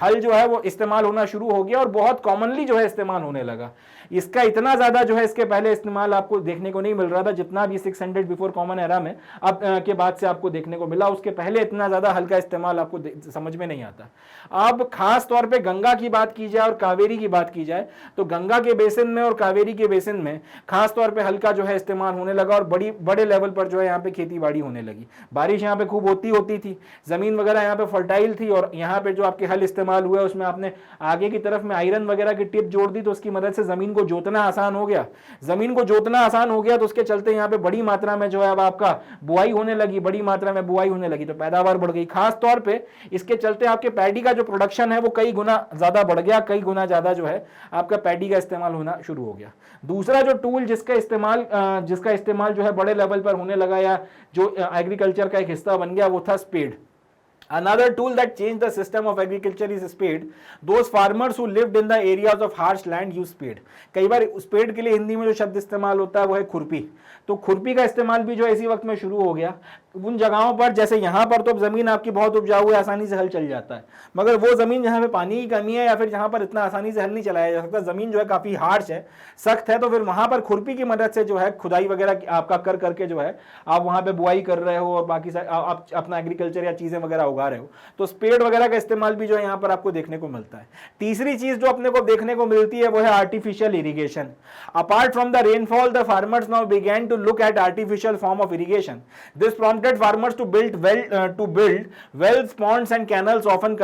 हल जो है वो इस्तेमाल होना शुरू हो गया और बहुत कॉमनली जो है इस्तेमाल होने लगा। इसका इतना ज्यादा जो है इसके पहले इस्तेमाल आपको देखने को नहीं मिल रहा था जितना भी 600 बिफोर कॉमन एरा में अब के बाद से आपको देखने को मिला। उसके पहले इतना ज्यादा हल का इस्तेमाल आपको समझ में नहीं आता। अब खास तौर पे गंगा की बात की जाए और कावेरी की बात की जाए तो गंगा के बेसिन में और कावेरी के बेसिन में खास तौर पे हल का जो है इस्तेमाल होने लगा और बड़े लेवल पर जो है यहाँ पे खेती बाड़ी होने लगी। बारिश यहाँ पे खूब होती थी, जमीन वगैरह यहाँ पे फर्टाइल थी और यहाँ पे जो आपके हल इस्तेमाल हुआ उसमें आपने आगे की तरफ में आयरन वगैरह की टिप जोड़ दी तो उसकी मदद से जमीन को जोतना आसान हो गया। जमीन को जोतना आसान हो गया तो उसके चलते यहाँ पे बड़ी मात्रा में जो है अब आपका बुआई होने लगी, बड़ी मात्रा में बुआई होने लगी तो पैदावार बढ़ गई। खास तौर पे इसके चलते आपके पैडी का जो प्रोडक्शन है वो कई गुना ज्यादा बढ़ गया, कई गुना ज्यादा जो है आपका पैडी का इस्तेमाल होना शुरू हो गया। दूसरा जो टूल जिसका इस्तेमाल जो है बड़े लेवल पर होने लगा या जो एग्रीकल्चर का एक हिस्सा बन गया वो था spade. Another tool that changed the system of agriculture is spade. Those farmers who lived in the areas of harsh land use spade. कई बार स्पेड के लिए हिंदी में जो शब्द इस्तेमाल होता है वो है खुरपी। तो खुरपी का इस्तेमाल भी जो इसी वक्त में शुरू हो गया उन जगहों पर, जैसे यहाँ पर तो जमीन आपकी बहुत उपजाऊ है, आसानी से हल चल जाता है, मगर वो जमीन जहाँ पे पानी की कमी है या फिर जहाँ पर इतना आसानी से हल नहीं चलाया जा सकता, जमीन जो है काफी हार्श है, सख्त है, तो फिर वहां पर खुरपी की मदद से जो है खुदाई वगैरह आपका कर करके जो है आप वहां पे बुआई कर रहे हो और बाकी आप अपना एग्रीकल्चर या चीजें वगैरह उगा रहे हो, तो स्पेड वगैरह का इस्तेमाल भी जो है यहाँ पर आपको देखने को मिलता है। तीसरी चीज जो अपने को देखने को मिलती है वो है artificial irrigation. Apart from the rainfall the farmers now began to look at artificial form of irrigation. This prompted farmers to build wells, ponds and canals often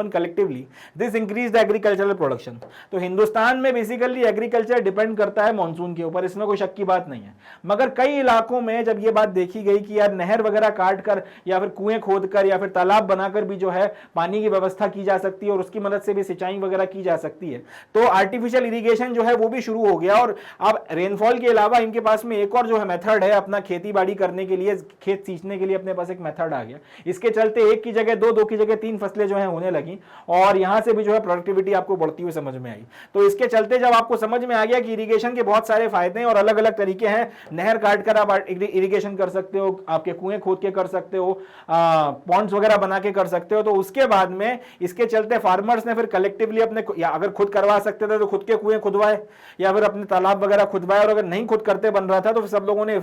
collectively. This increased the agricultural production. तो हिंदुस्तान में basically agriculture depend करता है monsoon के ऊपर, इसमें कोई शक की बात नहीं है, मगर कई इलाकों में जब ये बात देखी गई कि यार नहर वगैरह काट कर या फिर कुएं खोद कर या फिर तालाब बनाकर भी जो है पानी की व्यवस्था की जा सकती है और उसकी मदद से भी सिंचाई वगैरह की जा सकती है, तो आर्टिफिशियल इरिगेशन जो है वो भी शुरू हो गया। और अब रेनफॉल के अलावा इनके पास में एक और जो है मेथड है अपना खेती बाड़ी करने के लिए, खेत सींचने के लिए अपने पास एक मेथड आ गया। इसके चलते एक की जगह दो की जगह तीन फसलें जो है होने लगी और यहां से भी जो है प्रोडक्टिविटी आपको बढ़ती हुई समझ में आई। तो इसके चलते जब आपको समझ में आ गया कि इरिगेशन के बहुत सारे फायदे हैं और अलग अलग तरीके हैं, नहर काट कर आप इरिगेशन कर सकते हो, आपके कुएं खोद के कर सकते हो, पॉन्ड्स वगैरह बना के कर सकते हो, तो उसके बाद में इसके चलते फार्मर्स ने फिर कलेक्टिवली अपने, या अगर खुद करवा सकते थे तो खुद के कुएं खुदवाए या फिर अपने तालाब वगैरह खुदवाए, और अगर नहीं खुद करते बन रहा था तो सब लोगों ने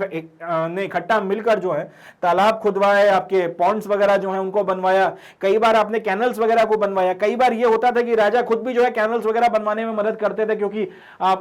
इकट्ठा मिलकर जो है तालाब खुदवाए, आपके पॉन्ड्स वगैरह जो है उनको बनवाया, कई बार आपने कैनल्स वगैरह को बनवाया। कई बार ये होता था कि राजा खुद भी जो है कैनल्स वगैरह बनवाने में मदद करते थे क्योंकि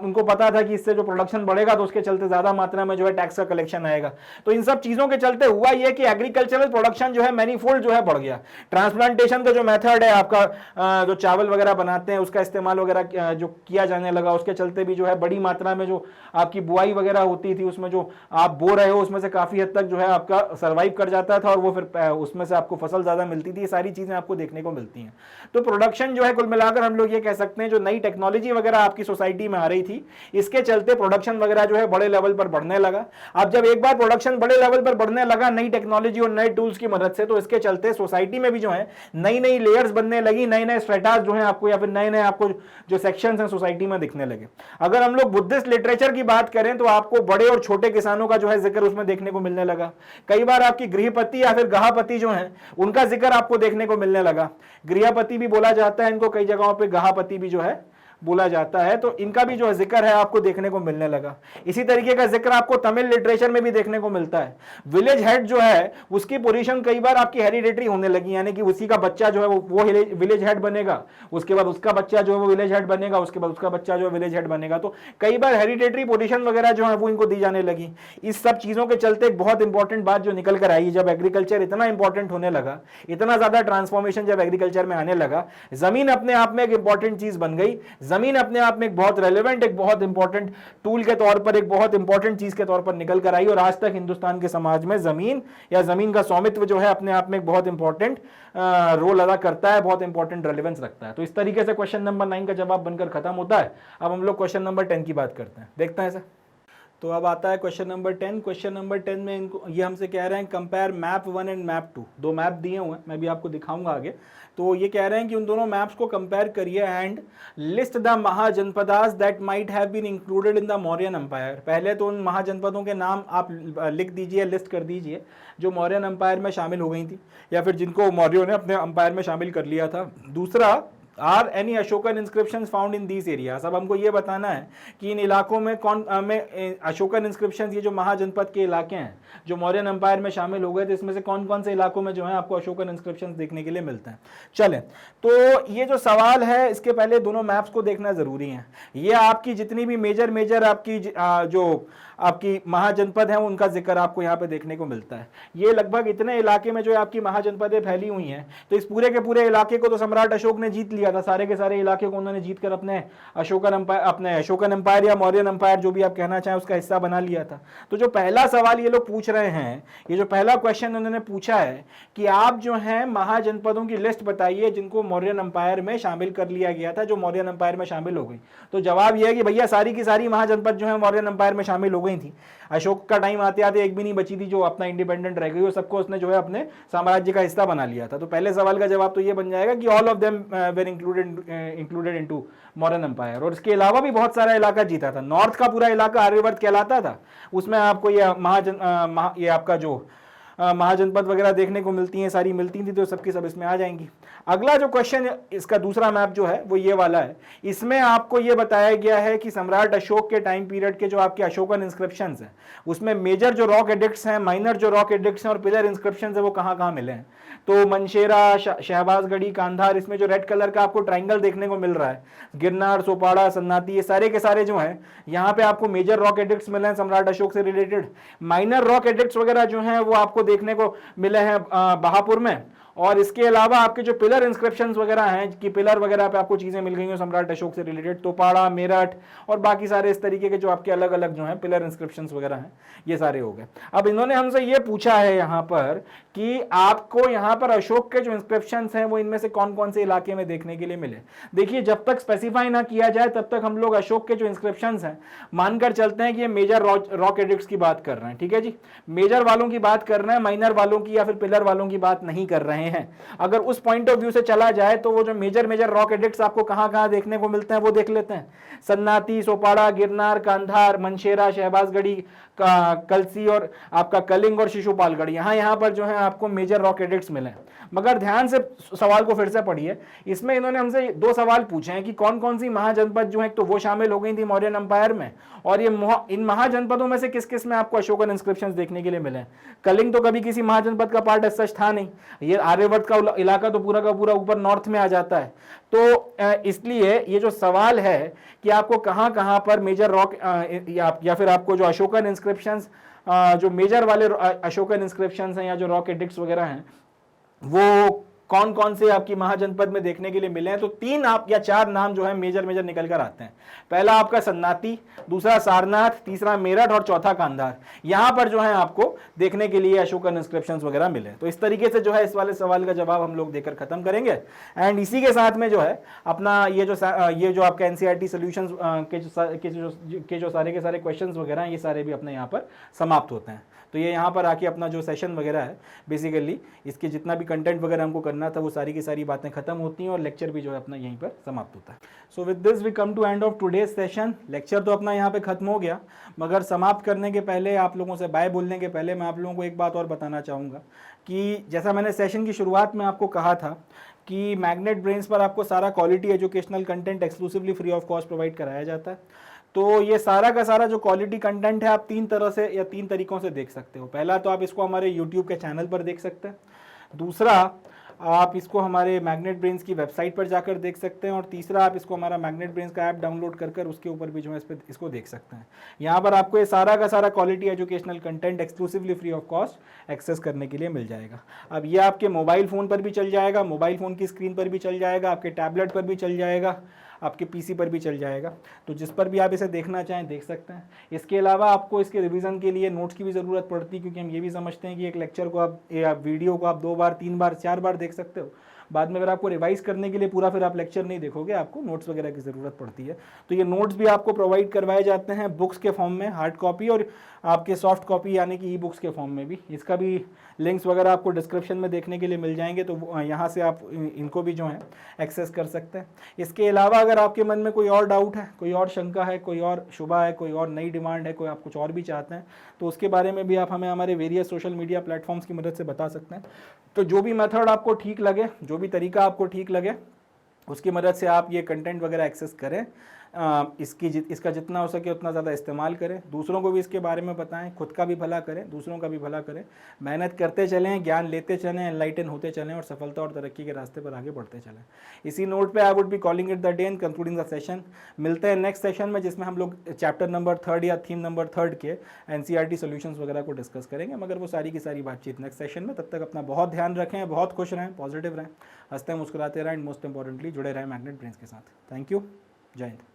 उनको पता था कि इससे जो प्रोडक्शन बढ़ेगा तो उसके चलते ज्यादा मात्रा में जो है टैक्स का कलेक्शन आएगा। तो इन सब चीजों के चलते हुआ यह कि एग्रीकल्चरल प्रोडक्शन जो है मैनीफोल्ड जो है बढ़ गया। ट्रांसप्लांटेशन का जो मेथड है आपका, जो चावल वगैरह बनाते हैं उसका इस्तेमाल वगैरह जो किया जाने लगा, उसके चलते भी जो है बड़ी मात्रा में जो आपकी बुआई वगैरह होती थी उसमें जो आप बो रहे हो उसमें से काफी हद तक जो है आपका सर्वाइव कर जाता था और वो फिर उसमें से आपको फसल ज्यादा मिलती थी। ये सारी चीजें आपको देखने को मिलती हैं। तो प्रोडक्शन जो है कुल मिलाकर हम लोग ये कह सकते हैं जो नई टेक्नोलॉजी वगैरह आपकी सोसाइटी में आ रही थी इसके चलते प्रोडक्शन वगैरह जो है बड़े लेवल पर बढ़ने लगा। अब जब एक बार प्रोडक्शन बड़े लेवल पर बढ़ने लगा नई टेक्नोलॉजी और नए टूल्स की मदद से, तो इसके चलते सोसाइटी में भी जो है नई नई लेयर्स बनने लगी, नए नए स्ट्रेटास जो है आपको या फिर नए नए आपको जो सेक्शंस हैं सोसाइटी में दिखने लगे। अगर हम लोग बुद्धिस्ट लिटरेचर की बात करें तो आपको बड़े और छोटे किसानों का जो है जिक्र उसमें देखने को मिलने लगा। कई बार आपकी गृहपति या फिर गहापति जो है उनका जिक्र आपको देखने को मिलने लगा। गृहपति भी बोला जाता है इनको, कई जगहों पे गहापति भी जो है बोला जाता है, तो इनका भी जो जिक्र है आपको देखने को मिलने लगा। इसी तरीके का जिक्र आपको तमिल लिटरेचर में भी देखने को मिलता है। विलेज हेड जो है उसकी पोजीशन कई बार आपकी हेरिडेटरी होने लगी, यानी कि उसी का बच्चा जो है वो विलेज हेड बनेगा, उसके बाद उसका बच्चा जो है वो विलेज हेड बनेगा, उसके बाद उसका बच्चा जो है विलेज हेड बनेगा। तो कई बार हेरिडेटरी पोजीशन वगैरह जो है वो इनको दी जाने लगी। इस सब चीजों के चलते एक बहुत इंपॉर्टेंट बात जो निकल कर आई, जब एग्रीकल्चर इतना इंपॉर्टेंट होने लगा, इतना ज्यादा ट्रांसफॉर्मेशन जब एग्रीकल्चर में आने लगा, जमीन अपने आप में एक इंपॉर्टेंट चीज बन गई। जमीन अपने आप में एक बहुत रेलेवेंट, एक बहुत इंपॉर्टेंट टूल के तौर पर, एक बहुत इंपॉर्टेंट चीज के तौर पर निकल कर आई, और आज तक हिंदुस्तान के समाज में जमीन या जमीन का स्वामित्व जो है अपने आप में एक बहुत इंपॉर्टेंट रोल अदा करता है, बहुत इंपॉर्टेंट रेलेवेंस रखता है। तो इस तरीके से क्वेश्चन नंबर 9 का जवाब बनकर खत्म होता है। अब हम लोग क्वेश्चन नंबर 10 की बात करते हैं, देखते हैं सर। तो अब आता है क्वेश्चन नंबर 10। क्वेश्चन नंबर 10 में इनको ये हमसे कह रहे हैं कंपेयर मैप 1 एंड मैप 2। दो मैप दिए हुए हैं, मैं भी आपको दिखाऊंगा आगे। तो ये कह रहे हैं कि उन दोनों मैप्स को कंपेयर करिए and list the mahajanapadas that might have been included in the Mauryan empire. पहले तो उन महाजनपदों के नाम आप लिख दीजिए, लिस्ट कर दीजिए जो मौर्यन एम्पायर में शामिल हो गई थी या फिर जिनको मौर्यों ने अपने एम्पायर में शामिल कर लिया था। दूसरा, are any Ashokan inscriptions found in these areas. अब हमको ये बताना है कि इन इलाकों में कौन में अशोकन इंस्क्रिप्शंस, ये जो महाजनपद के इलाके हैं जो मौर्यन एम्पायर में शामिल हो गए थे, इसमें से कौन कौन से इलाकों में जो है आपको अशोकन इंस्क्रिप्शंस देखने के लिए मिलते हैं। चलें, तो ये जो सवाल है इसके पहले दोनों मैप्स को देखना जरूरी है। ये आपकी जितनी भी मेजर आपकी जो आपकी महाजनपद है उनका जिक्र आपको यहाँ पे देखने को मिलता है। ये लगभग इतने इलाके में जो आपकी महाजनपदें फैली हुई हैं, तो इस पूरे के पूरे इलाके को तो सम्राट अशोक ने जीत लिया था। सारे के सारे इलाके को उन्होंने जीत कर अपने अशोकन एम्पायर या मौर्यन एम्पायर जो भी आप कहना चाहें उसका हिस्सा बना लिया था। तो जो पहला सवाल ये लोग पूछ रहे हैं, ये जो पहला क्वेश्चन उन्होंने पूछा है कि आप जो है महाजनपदों की लिस्ट बताइए जिनको मौर्यन एम्पायर में शामिल कर लिया गया था, जो मौर्यन एम्पायर में शामिल हो गई। तो जवाब यह है कि भैया सारी की सारी महाजनपद जो है मौर्यन एम्पायर में शामिल हो गई थी। अशोक का टाइम आते आते एक भी नहीं बची थी जो अपना इंडिपेंडेंट रह गई, और सबको उसने जो है अपने साम्राज्य का हिस्सा बना लिया था। तो पहले सवाल का जवाब तो ये बन जाएगा कि all of them were included into Mauryan empire. और इसके अलावा भी बहुत सारा इलाका जीता था। नॉर्थ का पूरा इलाका आर्यवर्त कहलाता था, उसमें आपको ये ये आपका जो महाजनपद वगैरह देखने को मिलती हैं, सारी मिलती थी, तो सबकी सब इसमें आ जाएंगी। अगला जो क्वेश्चन इसका दूसरा मैप जो है वो ये वाला है। इसमें आपको ये बताया गया है कि सम्राट अशोक के टाइम पीरियड के जो आपके अशोकन इंस्क्रिप्शंस हैं उसमें मेजर जो रॉक एडिक्ट्स हैं, माइनर जो रॉक एडिक्ट्स हैं और पिलर इंस्क्रिप्शंस है वो कहाँ कहाँ मिले हैं। तो मनशेरा, शहबाजगढ़ी, कांधार, इसमें जो रेड कलर का आपको ट्राइंगल देखने को मिल रहा है, गिरनार, सोपाड़ा, सन्नाती, ये सारे के सारे जो हैं यहाँ पे आपको मेजर रॉक एडिक्ट्स मिले हैं सम्राट अशोक से रिलेटेड। माइनर रॉक एडिक्ट्स वगैरह जो हैं वो आपको देखने को मिले हैं बहापुर में। और इसके अलावा आपके जो पिलर इंस्क्रिप्शंस वगैरह हैं कि पिलर वगैरह पे आपको चीजें मिल गई हैं सम्राट अशोक से रिलेटेड, तोपाड़ा, मेरठ और बाकी सारे इस तरीके के जो आपके अलग अलग जो हैं पिलर इंस्क्रिप्शंस वगैरह हैं, ये सारे हो गए। अब इन्होंने हमसे ये पूछा है यहाँ पर कि आपको यहाँ पर अशोक के जो इंस्क्रिप्शंस हैं वो इनमें से कौन कौन से इलाके में देखने के लिए मिले। देखिए, जब तक स्पेसिफाई ना किया जाए तब तक हम लोग अशोक के जो इंस्क्रिप्शंस हैं मानकर चलते हैं कि ये मेजर रॉक एडिक्ट्स की बात कर रहे हैं। ठीक है जी, मेजर वालों की बात कर रहे हैं, माइनर वालों की या फिर पिलर वालों की बात नहीं कर रहे हैं। अगर उस पॉइंट ऑफ व्यू से चला जाए तो वो जो मेजर रॉक एडिक्ट्स आपको कहां कहां देखने को मिलते हैं वो देख लेते हैं। सन्नाती, सोपाड़ा, गिरनार, कांधार, मनशेरा, शहबाजगढ़ी, कलसी और आपका कलिंग और शिशुपालगढ़, यहाँ पर जो है आपको मेजर रॉक एडिक्ट्स मिले हैं। मगर ध्यान से सवाल को फिर से पढ़िए। इसमें इन्होंने हमसे दो सवाल पूछे हैं कि कौन कौन सी महाजनपद जो है, तो वो शामिल हो गई थी मौर्यन एम्पायर में, और ये इन महाजनपदों में से किस किस में आपको अशोकन इंस्क्रिप्शंस देखने के लिए मिले हैं। कलिंग तो कभी किसी महाजनपद का पार्ट एज सच था नहीं, ये आर्यवर्त का इलाका तो पूरा का पूरा ऊपर नॉर्थ में आ जाता है। तो इसलिए ये जो सवाल है कि आपको कहां कहां पर मेजर रॉक या फिर आपको जो अशोकन इंस्क्रिप्शंस, जो मेजर वाले अशोकन इंस्क्रिप्शंस हैं या जो रॉक एडिक्ट्स वगैरह हैं वो कौन कौन से आपकी महाजनपद में देखने के लिए मिले हैं। तो 3 आप या 4 नाम जो है मेजर निकल कर आते हैं। पहला आपका सन्नाती, दूसरा सारनाथ, तीसरा मेरठ और चौथा कांधार। यहां पर जो है आपको देखने के लिए अशोकन इंस्क्रिप्शंस वगैरह मिले। तो इस तरीके से जो है इस वाले सवाल का जवाब हम लोग देकर खत्म करेंगे। एंड इसी के साथ में जो है अपना ये जो आपका एनसीईआरटी सॉल्यूशंस के जो सारे के सारे क्वेश्चंस वगैरह ये सारे भी अपने यहाँ पर समाप्त होते हैं। तो ये यहाँ पर आके अपना जो सेशन वगैरह है बेसिकली इसके जितना भी कंटेंट वगैरह हमको करना था वो सारी की सारी बातें खत्म होती हैं और लेक्चर भी जो है अपना यहीं पर समाप्त होता है। So with this we come to end of today's session. Lecture तो अपना यहाँ पे खत्म हो गया, मगर समाप्त करने के पहले, आप लोगों से बाय बोलने के पहले मैं आप लोगों को एक बात और बताना चाहूँगा कि जैसा मैंने सेशन की शुरुआत में आपको कहा था कि मैग्नेट ब्रेन्स पर आपको सारा quality educational content exclusively free of cost provide कराया जाता है। तो ये सारा का सारा जो क्वालिटी कंटेंट है आप 3 तरह से या 3 तरीकों से देख सकते हो। पहला तो आप इसको हमारे यूट्यूब के चैनल पर देख सकते हैं, दूसरा आप इसको हमारे मैग्नेट ब्रेन्स की वेबसाइट पर जाकर देख सकते हैं, और तीसरा आप इसको हमारा मैग्नेट ब्रेन्स का ऐप डाउनलोड कर उसके ऊपर भी जो है इसको देख सकते हैं। यहाँ पर आपको ये सारा का सारा quality educational content exclusively free of cost access करने के लिए मिल जाएगा। अब ये आपके मोबाइल फ़ोन पर भी चल जाएगा, मोबाइल फ़ोन की स्क्रीन पर भी चल जाएगा, आपके टैबलेट पर भी चल जाएगा, आपके पीसी पर भी चल जाएगा, तो जिस पर भी आप इसे देखना चाहें देख सकते हैं। इसके अलावा आपको इसके रिवीजन के लिए नोट्स की भी ज़रूरत पड़ती है, क्योंकि हम ये भी समझते हैं कि एक लेक्चर को आप या वीडियो को आप 2 बार 3 बार 4 बार देख सकते हो, बाद में अगर आपको रिवाइज करने के लिए पूरा फिर आप लेक्चर नहीं देखोगे, आपको नोट्स वगैरह की ज़रूरत पड़ती है। तो ये नोट्स भी आपको प्रोवाइड करवाए जाते हैं बुक्स के फॉर्म में, हार्ड कॉपी और आपके सॉफ्ट कॉपी यानी कि ई बुक्स के फॉर्म में भी। इसका भी लिंक्स वगैरह आपको डिस्क्रिप्शन में देखने के लिए मिल जाएंगे, तो यहाँ से आप इनको भी जो है एक्सेस कर सकते हैं। इसके अलावा अगर आपके मन में कोई और डाउट है, कोई और शंका है, कोई और शुबा है, कोई और नई डिमांड है, कोई आप कुछ और भी चाहते हैं, तो उसके बारे में भी आप हमें हमारे वेरियस सोशल मीडिया प्लेटफॉर्म्स की मदद से बता सकते हैं। तो जो भी मेथड आपको ठीक लगे, जो भी तरीका आपको ठीक लगे, उसकी मदद से आप ये कंटेंट वगैरह एक्सेस करें। इसका जितना हो सके उतना ज़्यादा इस्तेमाल करें, दूसरों को भी इसके बारे में बताएं, खुद का भी भला करें, दूसरों का भी भला करें, मेहनत करते चलें, ज्ञान लेते चलें, एनलाइटन होते चलें और सफलता और तरक्की के रास्ते पर आगे बढ़ते चलें। इसी नोट पे I would be calling it the day and concluding the session. मिलते हैं नेक्स्ट सेशन में, जिसमें हम लोग चैप्टर नंबर 3 या थीम नंबर 3 के NCERT सॉल्यूशंस वगैरह को डिस्कस करेंगे, मगर वो सारी की सारी बातचीत नेक्स्ट सेशन में। तब तक अपना बहुत ध्यान रखें, बहुत खुश रहें, पॉजिटिव रहें, हंसते मुस्कुराते रहें, एंड मोस्ट इंपॉर्टेंटली जुड़े रहें मैग्नेट ब्रेन्स के साथ। थैंक यू, जय हिंद।